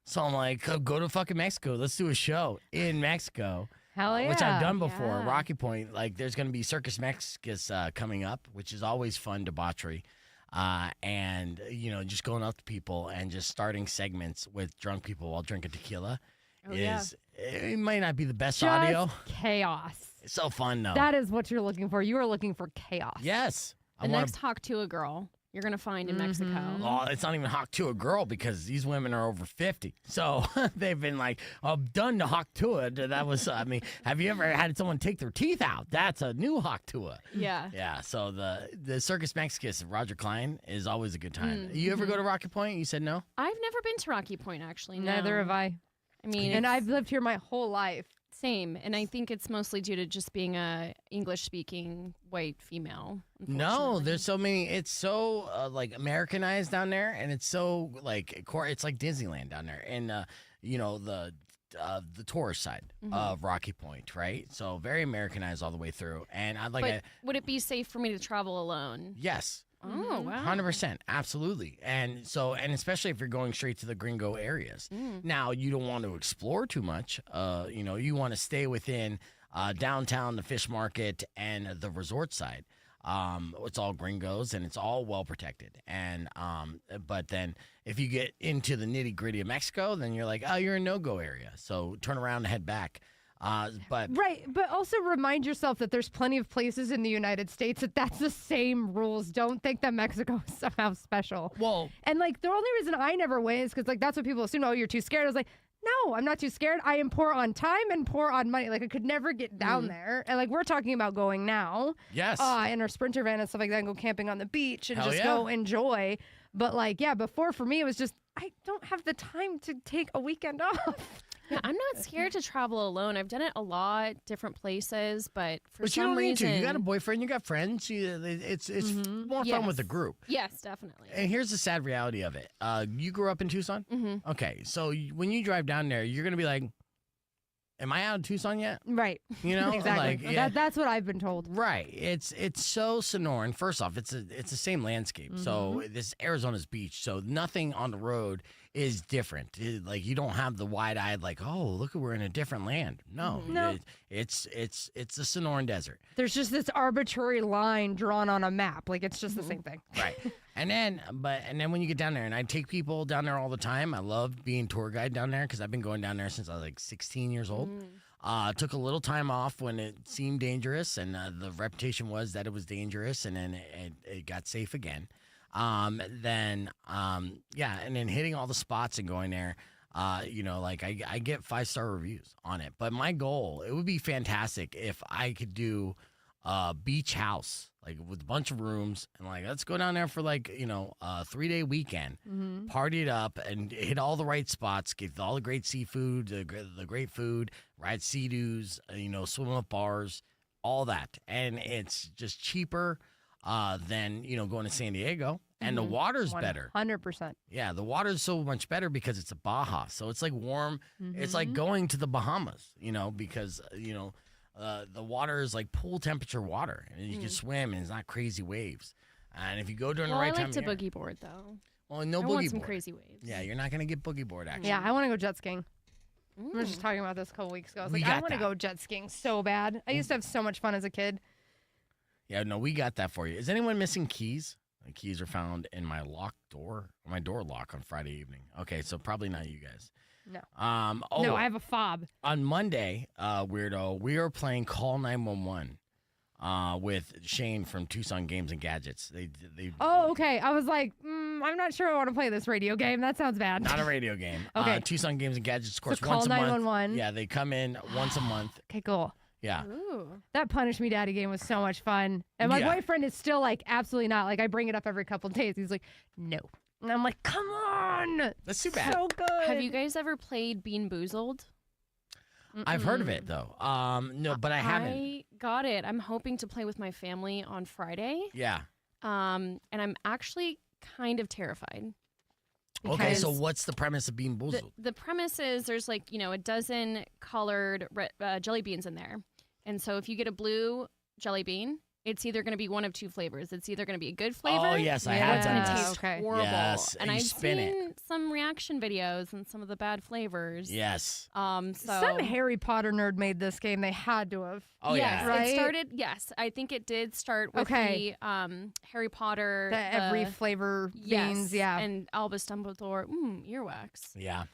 So I'm like, go to fucking Mexico. Let's do a show in Mexico. Hell yeah. Which I've done before. Yeah. Rocky Point. Like, there's going to be Circus Mexicus coming up, which is always fun debauchery. And, just going up to people and just starting segments with drunk people while drinking tequila it might not be the best Just audio. chaos. It's so fun, though. That is what you're looking for. You are looking for chaos. Yes. The next Hawk to a girl you're going to find in Mexico. Well, it's not even hawk to a girl because these women are over 50. So they've been like, done to hawk to it. That was, have you ever had someone take their teeth out? That's a new hawk to it. Yeah. Yeah. So the Circus Mexicus, Roger Klein, is always a good time. You ever go to Rocky Point? You said no? I've never been to Rocky Point, actually. No. Neither have I. I mean, And I've lived here my whole life. same. And I think it's mostly due to just being a English-speaking white female. No, unfortunately. there's so many. It's so like Americanized down there, and it's so like it's like Disneyland down there, and the tourist side of Rocky Point, right? So very Americanized all the way through. And I'd like But would it be safe for me to travel alone? yes. Oh, wow. 100%, absolutely. And especially if you're going straight to the gringo areas. Now, you don't want to explore too much. You want to stay within downtown, the fish market, and the resort side. It's all gringos and it's all well protected. And but then if you get into the nitty gritty of Mexico, then you're like, oh, you're a no-go area. So turn around and head back. But Right, but also remind yourself that there's plenty of places in the United States that's the same rules. Don't think that Mexico is somehow special. well, And like the only reason I never went is because like that's what people assume. Oh, you're too scared. I was like, no, I'm not too scared. I am poor on time and poor on money. Like I could never get down there. And like we're talking about going now. yes. In our Sprinter van and stuff like that, and go camping on the beach and Hell just yeah. go enjoy. But like, yeah, before for me it was just I don't have the time to take a weekend off. Yeah, I'm not scared to travel alone. I've done it a lot, different places, but for But you some don't need reason, to. You got a boyfriend, you got friends. It's more fun with a Yes. group. Yes, definitely. And here's the sad reality of it. You grew up in Tucson? Mm-hmm. Okay, so when you drive down there, you're going to be like, am I out of Tucson yet? Right. You know? Exactly. Like, yeah. That's what I've been told. Right. It's so Sonoran. First off, it's the same landscape. So this Arizona's beach. So nothing on the road is different. Like you don't have the wide-eyed like, oh, look, we're in a different land. No. No. It's the Sonoran Desert. There's just this arbitrary line drawn on a map. Like it's just the same thing. Right. And then when you get down there, and I take people down there all the time. I love being tour guide down there because I've been going down there since I was like 16 years old. Took a little time off when it seemed dangerous, and the reputation was that it was dangerous, and then it got safe again. And then hitting all the spots and going there. Like I get 5-star reviews on it. But my goal, it would be fantastic if I could do a beach house, like with a bunch of rooms, and like let's go down there for like a 3-day weekend, party it up and hit all the right spots, get all the great seafood, the great food, ride sea-doos, swim up bars, all that, and it's just cheaper than going to San Diego, and the water's better. 100%. Yeah, the water's so much better because it's a Baja, so it's like warm. It's like going to the Bahamas, because the water is like pool temperature water, and you can swim, and it's not crazy waves. And if you go during the right I time like to of year, boogie board though. well, no I boogie want some board. crazy waves. Yeah, you're not gonna get boogie board action. Yeah, I want to go jet skiing. We were Mm. just talking about this a couple weeks ago. I was We like, I got want to that. go jet skiing so bad. I used to have so much fun as a kid. Yeah, no, we got that for you. Is anyone missing keys? The keys are found in my my door lock on Friday evening. Okay, so probably not you guys. No. Oh, No, I have a fob. on Monday, Weirdo, we are playing Call 911 with Shane from Tucson Games and Gadgets. They Oh, okay. I was like, I'm not sure I want to play this radio game. That sounds bad. not a radio game. Okay. Tucson Games and Gadgets, of course, So call once a month. 911. Yeah, they come in once a month. Okay, cool. Yeah. Ooh. That Punish Me Daddy game was so much fun. And my Yeah. boyfriend is still like, absolutely not. Like, I bring it up every couple of days. He's like, no. And I'm like, come on. That's too bad. So good. Have you guys ever played Bean Boozled? I've heard of it though. No, but I haven't. I got it. I'm hoping to play with my family on Friday. Yeah. And I'm actually kind of terrified. Okay, so because what's the premise of Bean Boozled? the premise is there's like, a dozen colored jelly beans in there. And so if you get a blue jelly bean, it's either going to be one of two flavors. It's either going to be a good flavor. Oh, yes, I or have it's done going to this. taste Okay. horrible. Yes, and you I've spin it. seen some reaction videos and some of the bad flavors. Yes. So Some Harry Potter nerd made this game. They had to have. Oh, yes, yeah. Right? it started. Yes, I think it did start with Okay. the Harry Potter. Every flavor yes, beans. Yeah. and Albus Dumbledore. Earwax. Yeah.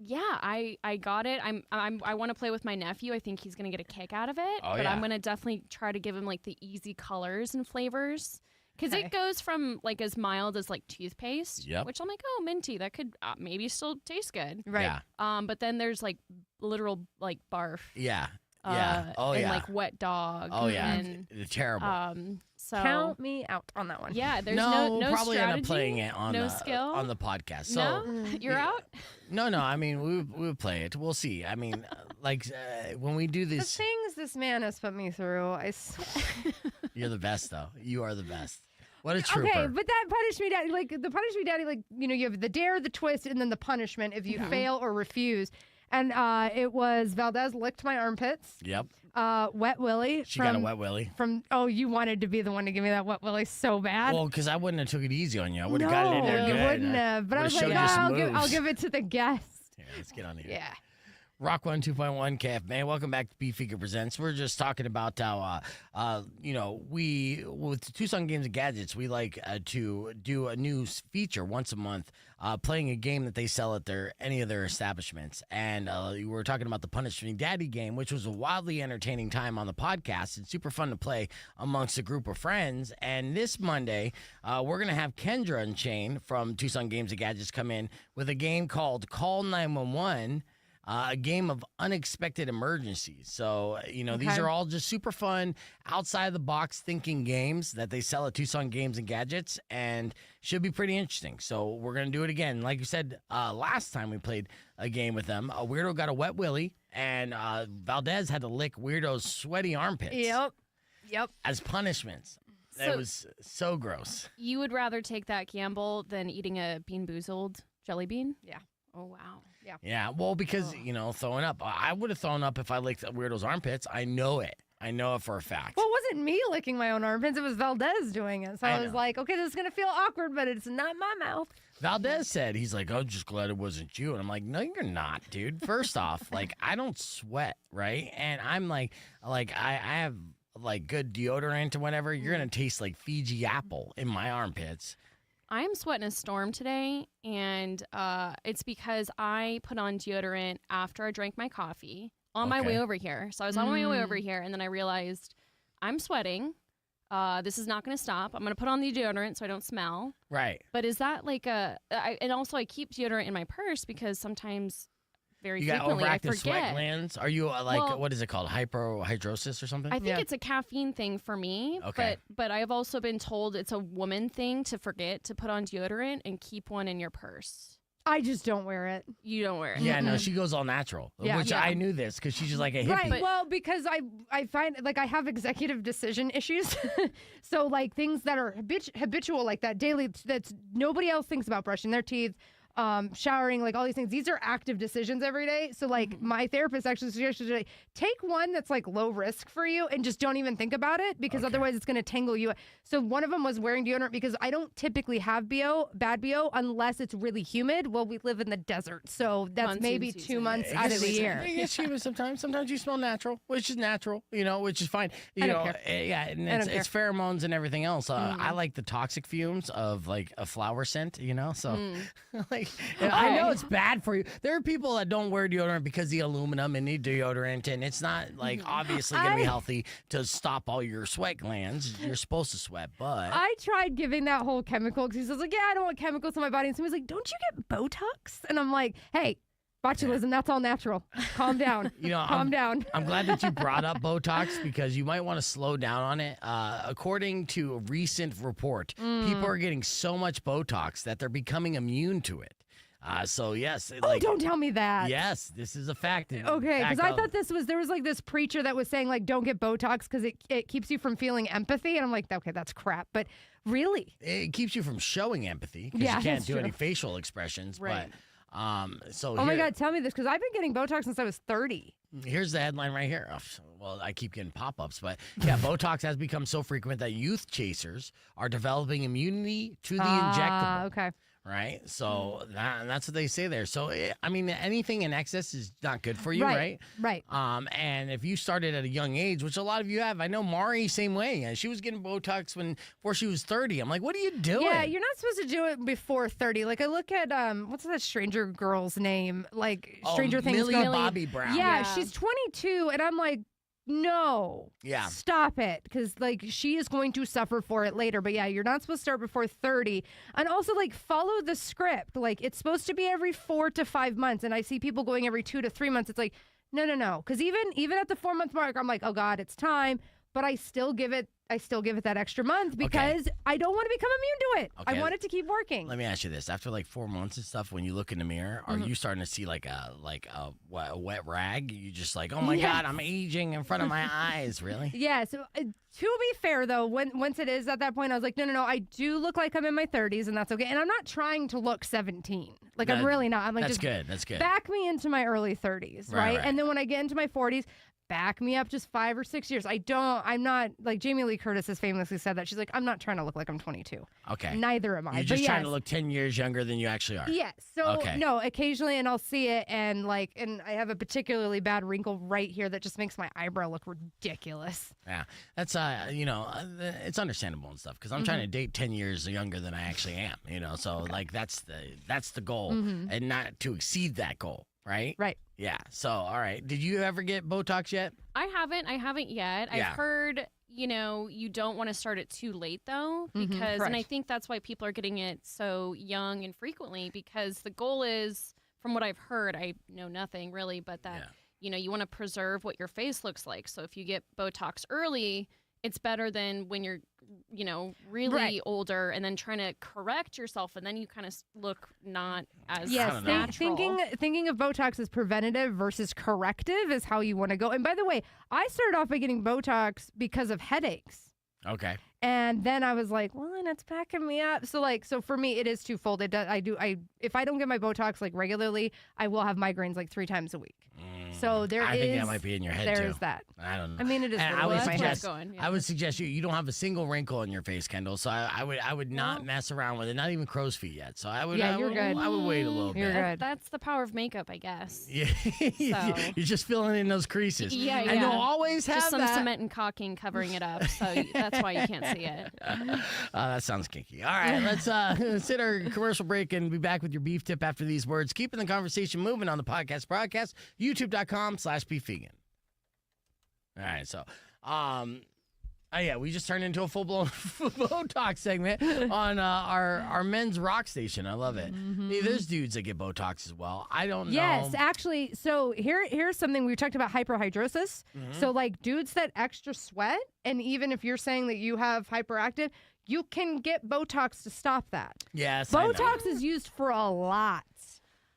Yeah, I got it. I want to play with my nephew. I think he's gonna get a kick out of it. Oh, but yeah. I'm gonna definitely try to give him like the easy colors and flavors. Because Okay. it goes from like as mild as like toothpaste, Yep. which I'm like, oh, minty, that could maybe still taste good. Right. Yeah. But then there's like literal like barf. Yeah. Yeah. Oh, and yeah. like wet dog. Oh, yeah. And, They're terrible. so Count me out on that one. yeah, there's no, no we'll probably strategy, end up playing it on no the skill on the podcast. So no, you're yeah. out. no. I mean, we would play it. We'll see. I mean, when we do The this, things this man has put me through, I swear. you're the best, though. You are the best. What a trooper. Okay, but that Punish Me Daddy, like the Punish Me Daddy, like, you have the dare, the twist, and then the punishment if you fail or refuse. And it was Valdez licked my armpits. Yep. Wet Willie. She got a wet willy. You wanted to be the one to give me that Wet Willie so bad. Well, because I wouldn't have took it easy on you. I would have no, got it in there you good. wouldn't have. But I was would've like, showed you some I'll moves. give it to the guest. Here, let's get on here. Yeah. Rock 102.1 KFMA. Welcome back to Beefeater Presents. We're just talking about how, we, with Tucson Games and Gadgets, we like to do a new feature once a month, playing a game that they sell at any of their establishments. And we were talking about the Punish Me Daddy game, which was a wildly entertaining time on the podcast. It's super fun to play amongst a group of friends. And this Monday, we're going to have Kendra and Shane from Tucson Games and Gadgets come in with a game called Call 911. a game of unexpected emergencies. So, these Okay. are all just super fun, outside the box thinking games that they sell at Tucson Games and Gadgets, and should be pretty interesting. So, we're going to do it again. Like you said, last time we played a game with them, Weirdo got a wet willy, and Valdez had to lick Weirdo's sweaty armpits Yep. as punishments. So- It was so gross. You would rather take that gamble than eating a Bean Boozled jelly bean? Yeah. Oh, wow. Yeah, well, because, throwing up. I would have thrown up if I licked Weirdo's armpits. I know it. I know it for a fact. Well, it wasn't me licking my own armpits. It was Valdez doing it. So I I was know. like, okay, this is going to feel awkward, but it's not my mouth. Valdez said, he's like, I'm just glad it wasn't you. And I'm like, no, you're not, dude. First off, like, I don't sweat, right? And I'm like I have, like, good deodorant or whatever. You're going to taste like Fiji apple in my armpits. I am sweating a storm today, and it's because I put on deodorant after I drank my coffee on my Okay. way over here. So I was on my way over here, and then I realized I'm sweating. This is not going to stop. I'm going to put on the deodorant so I don't smell. Right. But is that like and also I keep deodorant in my purse because sometimes very You got frequently I overactive sweat forget. glands? Are you, Well- what is it called? Hyperhidrosis or something? I think Yeah. it's a caffeine thing for me, Okay. but I've also been told it's a woman thing to forget to put on deodorant and keep one in your purse. I just don't wear it. You don't wear it. Yeah, no, she goes all natural, Yeah. which Yeah. I knew this because she's just like a hippie. Right. But- Well, because I find like I have executive decision issues. So like things that are habitual like that daily that's nobody else thinks about brushing their teeth, showering, like all these things. These are active decisions every day. So like my therapist actually suggested like, take one that's like low risk for you and just don't even think about it because Okay. otherwise it's going to tangle you. So one of them was wearing deodorant because I don't typically have bad BO unless it's really humid. Well, we live in the desert. So that's Monsoon maybe season. 2 months I out of guess the it's- year. I guess humid sometimes. Sometimes you smell natural, which is natural, which is fine. I don't care. Yeah, and I it's, don't care. it's pheromones and everything else. I like the toxic fumes of like a flower scent, so like I know it's bad for you. There are people that don't wear deodorant because the aluminum and need deodorant, and it's not like obviously going to be healthy to stop all your sweat glands. You're supposed to sweat, but I tried giving that whole chemical because he was like, yeah, I don't want chemicals in my body. And somebody's like, don't you get Botox? And I'm like, hey, botulism, that's all natural. Calm down. Calm down. I'm glad that you brought up Botox because you might want to slow down on it. According to a recent report, people are getting so much Botox that they're becoming immune to it. So yes, Oh, don't tell me that. Yes, this is a fact. Okay, because I thought there was like this preacher that was saying like don't get Botox because it keeps you from feeling empathy, and I'm like, okay, that's crap. But really, it keeps you from showing empathy because Yeah, you can't that's do true. any facial expressions. Right. But so oh my here- God, tell me this because I've been getting Botox since I was 30. Here's the headline right here. Well, I keep getting pop-ups, but yeah, Botox has become so frequent that youth chasers are developing immunity to the injectable. Okay. Right, so that's what they say there. So I mean, anything in excess is not good for you, right? Right. And if you started at a young age, which a lot of you have, I know Mari same way. She was getting Botox before she was 30. I'm like, what are you doing? Yeah, you're not supposed to do it before 30. Like I look at what's that stranger girl's name? Like Stranger Things. Millie girl. Bobby Brown. Yeah, Yeah. she's 22, and I'm like, no. Yeah. Stop it, because like she is going to suffer for it later. But yeah, you're not supposed to start before 30, and also like follow the script. Like it's supposed to be every 4 to 5 months, and I see people going every 2 to 3 months. It's like no, because even at the 4-month mark, I'm like, oh God, it's time. But I still give it that extra month because I don't want to become immune to it. Okay. I want it to keep working. Let me ask you this: after like 4 months and stuff, when you look in the mirror, are you starting to see like a wet rag? You just like, oh my Yes. God, I'm aging in front of my eyes. Really? Yeah. So to be fair, though, once it is at that point, I was like, no. I do look like I'm in my 30s, and that's okay. And I'm not trying to look 17. Like I'm That- really not. I'm like, That's just good. That's good. back me into my early 30s, Right, right? right. And then when I get into my 40s, back me up just 5 or 6 years. I'm not like Jamie Lee Curtis has famously said that. She's like, I'm not trying to look like I'm 22. Okay. Neither am I. You're But just trying to yes. look 10 years younger than you actually are. Yes. So Okay. no, occasionally, and I'll see it, and I have a particularly bad wrinkle right here that just makes my eyebrow look ridiculous. Yeah, that's it's understandable and stuff because I'm trying to date 10 years younger than I actually am. So like that's the goal, and not to exceed that goal, right? Right. Yeah. So all right, did you ever get Botox yet? I haven't yet. Yeah. I've heard, you don't want to start it too late though, because, and I correct. think that's why people are getting it so young and frequently, because the goal is from what I've heard, I know nothing really, but that, you want to preserve what your face looks like. So if you get Botox early, it's better than when you're, really older and then trying to correct yourself, and then you kind of look not as natural. Thinking of Botox as preventative versus corrective is how you want to go. And by the way, I started off by getting Botox because of headaches. Okay. And then I was like, well, and it's backing me up. So for me, it is twofold. If I don't get my Botox like regularly, I will have migraines like 3 times a week. So I think that might be in your head too. There's that. I don't know. I mean, it is. I would I suggest you don't have a single wrinkle on your face, Kendall. So I would not mess around with it. Not even crow's feet yet. So I would. You're good. I would wait a little bit. You're good. That's the power of makeup, I guess. Yeah. So. You're just filling in those creases. Yeah. And you'll always have just some that. cement and caulking covering it up. So that's why you can't see it. That sounds kinky. All right, let's hit our commercial break and be back with your beef tip after these words. Keeping the conversation moving on the podcast broadcast, youtube.com/beefvegan. All right, so, we just turned into a full-blown Botox segment on our men's rock station. I love it. Hey, there's dudes that get Botox as well. I don't know. Yes, actually. So here's something we talked about: hyperhidrosis. So like dudes that extra sweat, and even if you're saying that you have hyperactive, you can get Botox to stop that. Yes, Botox is used for a lot.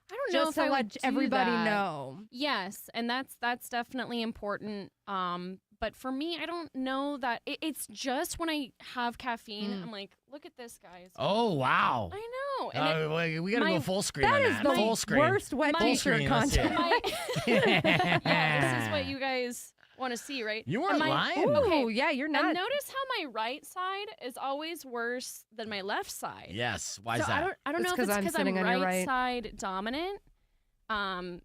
I don't know Just if to I would let do everybody that. know. Yes, and that's definitely important. But for me, I don't know that it's just when I have caffeine, I'm like, look at this, guys. Oh, wow. I know. And We got to go full screen That on is that. the Full screen. worst wet Full t-shirt screen, let's see it. content. this is what you guys want to see, right? You weren't lying. Ooh, yeah, you're not. And notice how my right side is always worse than my left side. Yes. Why is So that? I don't know if It's it's 'cause I'm because I'm sitting on your right right. side dominant.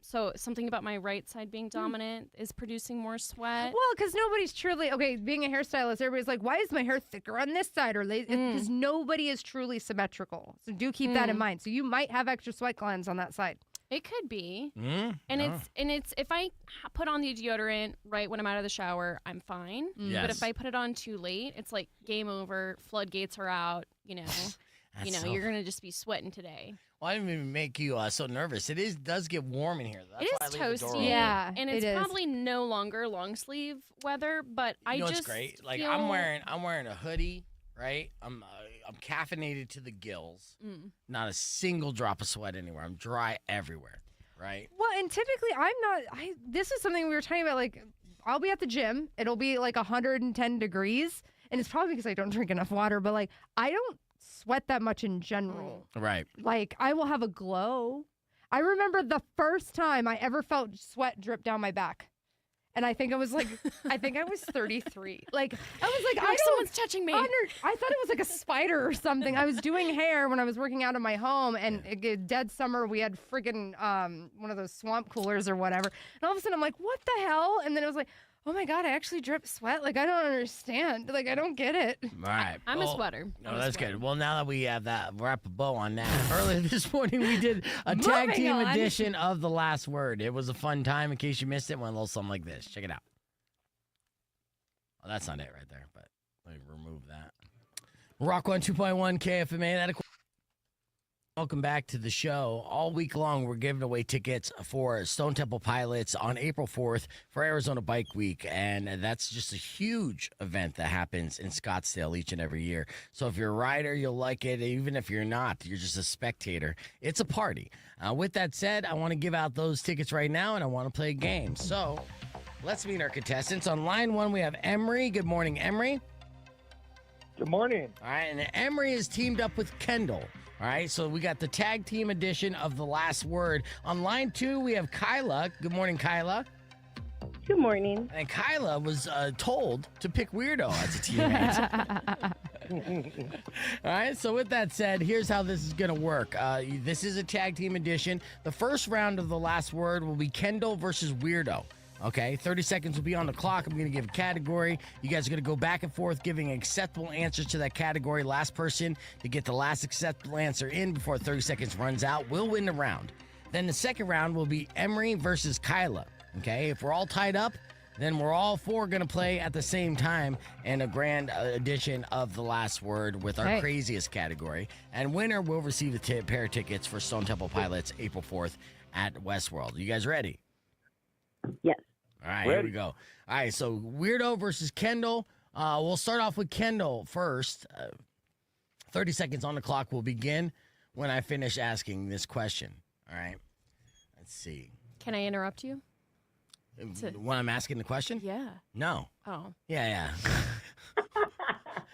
So something about my right side being dominant is producing more sweat. Well, because nobody's truly being a hairstylist, everybody's like, why is my hair thicker on this side? Or because nobody is truly symmetrical. So do keep that in mind. So you might have extra sweat glands on that side. It could be. And it's if I put on the deodorant right when I'm out of the shower, I'm fine. Yes. But if I put it on too late, it's like game over. Floodgates are out. You're gonna just be sweating today. Well, I didn't even make you so nervous. It does get warm in here. That's It why is I leave the door toasty. open. Yeah, and it it's is. probably no longer long sleeve weather. But I It's just great. Like feel... I'm wearing a hoodie, right? I'm caffeinated to the gills. Not a single drop of sweat anywhere. I'm dry everywhere, right? Well, and typically this is something we were talking about. Like, I'll be at the gym. It'll be like 110 degrees. And it's probably because I don't drink enough water. But like, I don't sweat that much in general. Right. Like, I will have a glow. I remember the first time I ever felt sweat drip down my back. And I think I was 33. Like, I was like, someone's touching me. I thought it was like a spider or something. I was doing hair when I was working out in my home, and dead summer, we had friggin' one of those swamp coolers or whatever. And all of a sudden, I'm like, what the hell? And then it was like, oh my God, I actually drip sweat. Like, I don't understand. Like, I don't get it. All right. I'm a sweater. No, that's good. Well, now that we have that, wrap a bow on that. Earlier this morning, we did a tag Moving team on. edition of The Last Word. It was a fun time. In case you missed it, went a little something like this. Check it out. Oh, that's not it right there, but let me remove that. Rock 102.1 KFMA. Welcome back to the show. All week long, we're giving away tickets for Stone Temple Pilots on April 4th for Arizona Bike Week. And that's just a huge event that happens in Scottsdale each and every year. So if you're a rider, you'll like it. Even if you're not, you're just a spectator. It's a party. With that said, I want to give out those tickets right now, and I want to play a game. So let's meet our contestants. On line one, we have Emery. Good morning, Emery. Good morning. All right, and Emery is teamed up with Kendall. All right, so we got the tag team edition of The Last Word. On line two, we have Kyla. Good morning, Kyla. Good morning. And Kyla was told to pick Weirdo as a teammate. All right, so with that said, here's how this is going to work. This is a tag team edition. The first round of The Last Word will be Kendall versus Weirdo. Okay, 30 seconds will be on the clock. I'm going to give a category. You guys are going to go back and forth giving acceptable answers to that category. Last person to get the last acceptable answer in before 30 seconds runs out will win the round. Then the second round will be Emery versus Kyla. Okay, if we're all tied up, then we're all four going to play at the same time in a grand edition of The Last Word with our craziest category. And winner will receive a pair of tickets for Stone Temple Pilots April 4th at Westworld. You guys ready? Yes. All right, here Ready. we go. All right, so Weirdo versus Kendall. We'll start off with Kendall first. 30 seconds on the clock will begin when I finish asking this question. All right, let's see. Can I interrupt you? When I'm asking the question? Yeah. No. Oh. Yeah.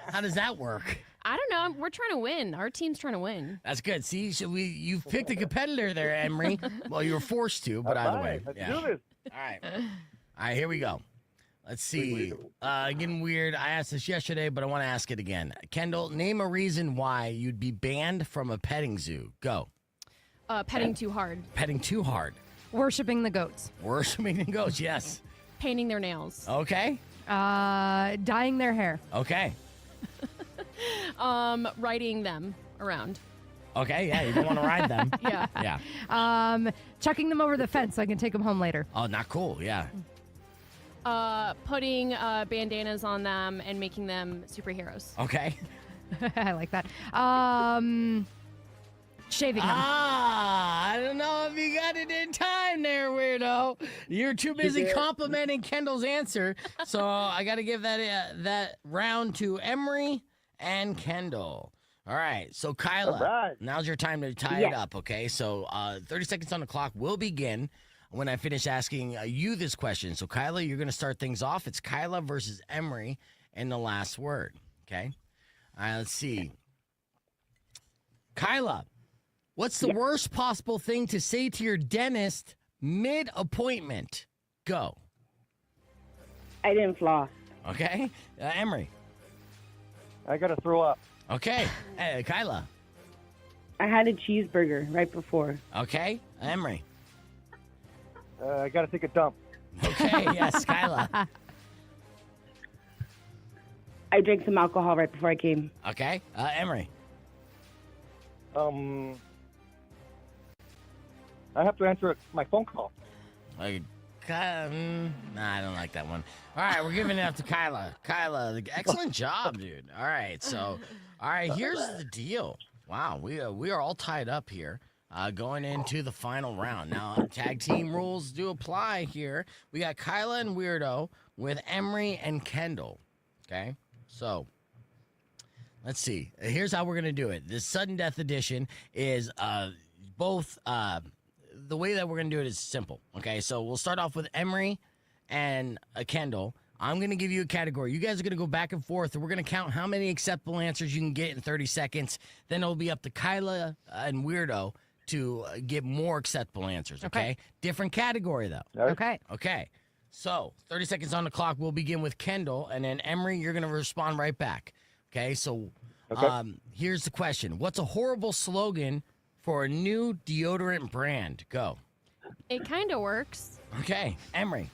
How does that work? I don't know. We're trying to win. Our team's trying to win. That's good. See, you've picked a competitor there, Emery. Well, you were forced to, but All either right, way. let's Yeah. do this. All right. All right, here we go. Let's see. Getting weird. I asked this yesterday, but I want to ask it again. Kendall, name a reason why you'd be banned from a petting zoo. Go. Petting too hard. Petting too hard. Worshipping the goats. Worshiping the ghost, yes. Painting their nails. Okay. Dyeing their hair. Okay. Riding them around. Okay, yeah, you don't want to ride them. Yeah. Yeah. Chucking them over the fence so I can take them home later. Oh, not cool, yeah. Putting bandanas on them and making them superheroes. Okay. I like that. Shaving them. I don't know if you got it in time there, weirdo. You're too busy complimenting Kendall's answer, so I got to give that round to Emery and Kendall. All right, so Kyla, All right. now's your time to tie it up, okay? So 30 seconds on the clock will begin when I finish asking you this question. So Kyla, you're going to start things off. It's Kyla versus Emery in the last word, okay? All right, let's see. Kyla, what's the worst possible thing to say to your dentist mid-appointment? Go. I didn't floss. Okay. Emery. I got to throw up. Okay. Kyla. I had a cheeseburger right before. Okay. Emery. I got to take a dump. Okay. Yes, Kyla. I drank some alcohol right before I came. Okay. Emery. I have to answer my phone call. Nah, I don't like that one. All right, we're giving it up to Kyla. Kyla, excellent job, dude. All right, so, here's the deal. Wow, we are all tied up here going into the final round. Now, tag team rules do apply here. We got Kyla and Weirdo with Emery and Kendall. Okay, so let's see. Here's how we're going to do it. This sudden death edition is both the way that we're going to do it is simple. Okay, so we'll start off with Emery and Kendall. I'm going to give you a category. You guys are going to go back and forth, and we're going to count how many acceptable answers you can get in 30 seconds. Then it'll be up to Kyla and Weirdo to get more acceptable answers, okay? Different category, though. All right. Okay. Okay, so 30 seconds on the clock. We'll begin with Kendall, and then Emery, you're going to respond right back. Okay, so here's the question. What's a horrible slogan for a new deodorant brand? Go. It kind of works. Okay, Emery.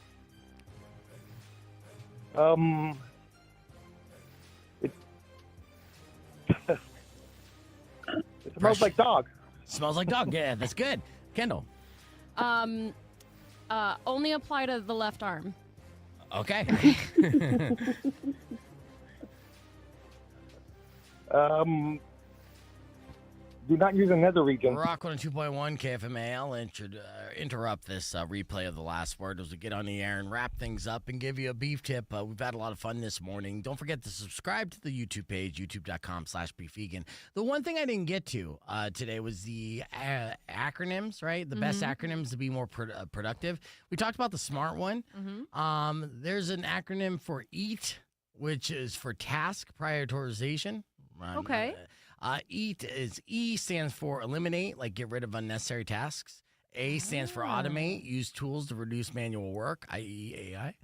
It smells like dog. Smells like dog. Yeah, that's good. Kendall. Only apply to the left arm. Okay. Do not use another region. Rock 102.1 KFMAL. Interrupt this replay of the last word as we get on the air and wrap things up and give you a beef tip. We've had a lot of fun this morning. Don't forget to subscribe to the YouTube page, youtube.com/beefvegan. The one thing I didn't get to today was the acronyms, right? The best acronyms to be more productive. We talked about the SMART one. There's an acronym for EAT, which is for task prioritization. Okay. EAT is E stands for eliminate, like get rid of unnecessary tasks. A stands for automate, use tools to reduce manual work, i.e. AI.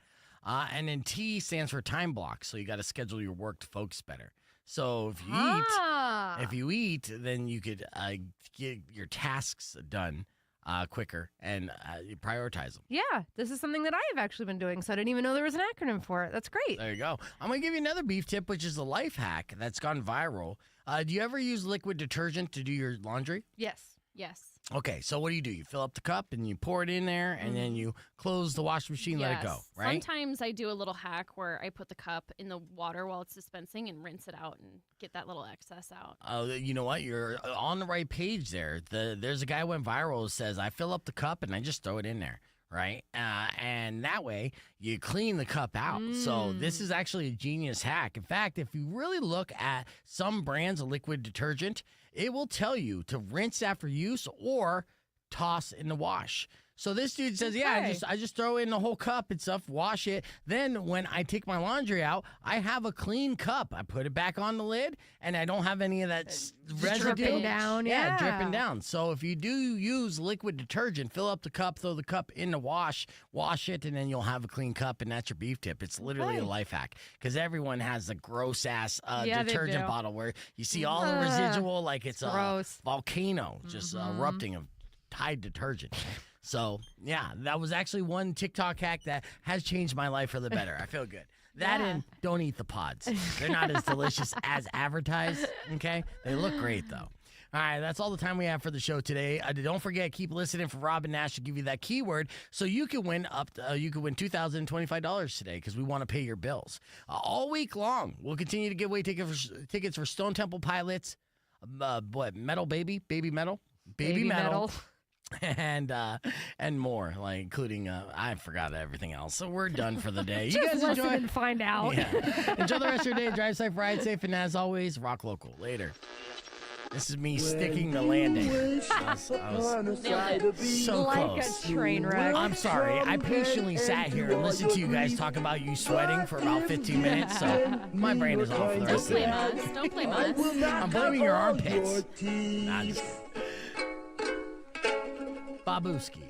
And then T stands for time block, so you got to schedule your work to focus better. So if you eat, then you could get your tasks done quicker and you prioritize them. Yeah, this is something that I have actually been doing, so I didn't even know there was an acronym for it. That's great. There you go. I'm going to give you another beef tip, which is a life hack that's gone viral. Do you ever use liquid detergent to do your laundry? Yes. Yes. Okay, so what do? You fill up the cup and you pour it in there, and then you close the washing machine, let it go, Yes. right? Sometimes I do a little hack where I put the cup in the water while it's dispensing and rinse it out and get that little excess out. You know what? You're on the right page there. There's a guy who went viral who says, I fill up the cup and I just throw it in there, right? And that way you clean the cup out. So this is actually a genius hack. In fact, if you really look at some brands of liquid detergent, it will tell you to rinse after use or toss in the wash. So this dude says, yeah, Okay. I just throw in the whole cup and stuff, wash it. Then when I take my laundry out, I have a clean cup. I put it back on the lid, and I don't have any of that residue. dripping down, yeah. Dripping down. So if you do use liquid detergent, fill up the cup, throw the cup in the wash it, and then you'll have a clean cup, and that's your beef tip. It's literally a Okay. life hack because everyone has a gross-ass Yeah, they detergent do. bottle where you see all the residual like it's a gross. volcano just erupting of Tide detergent. So, yeah, that was actually one TikTok hack that has changed my life for the better. I feel good. That Yeah. and don't eat the pods. They're not as delicious as advertised, okay? They look great, though. All right, that's all the time we have for the show today. Don't forget, keep listening for Robin Nash to give you that keyword so you can win $2,025 today because we want to pay your bills. All week long, we'll continue to give away tickets for Stone Temple Pilots, Metal Baby Metal, Baby Metal. And more, like including I forgot everything else. So we're done for the day. You Just guys listen enjoy. and find out. Yeah. Enjoy the rest of your day. Drive safe, ride safe, and as always, rock local. Later. This is me sticking the landing. I was so Like close. a train wreck. I'm sorry. I patiently sat here and listened to you guys talk about you sweating for about 15 minutes, so my brain is off for the Don't rest of the blame day. us. Don't blame us. I'm blaming your armpits. Nah, I'm just kidding. Babuski.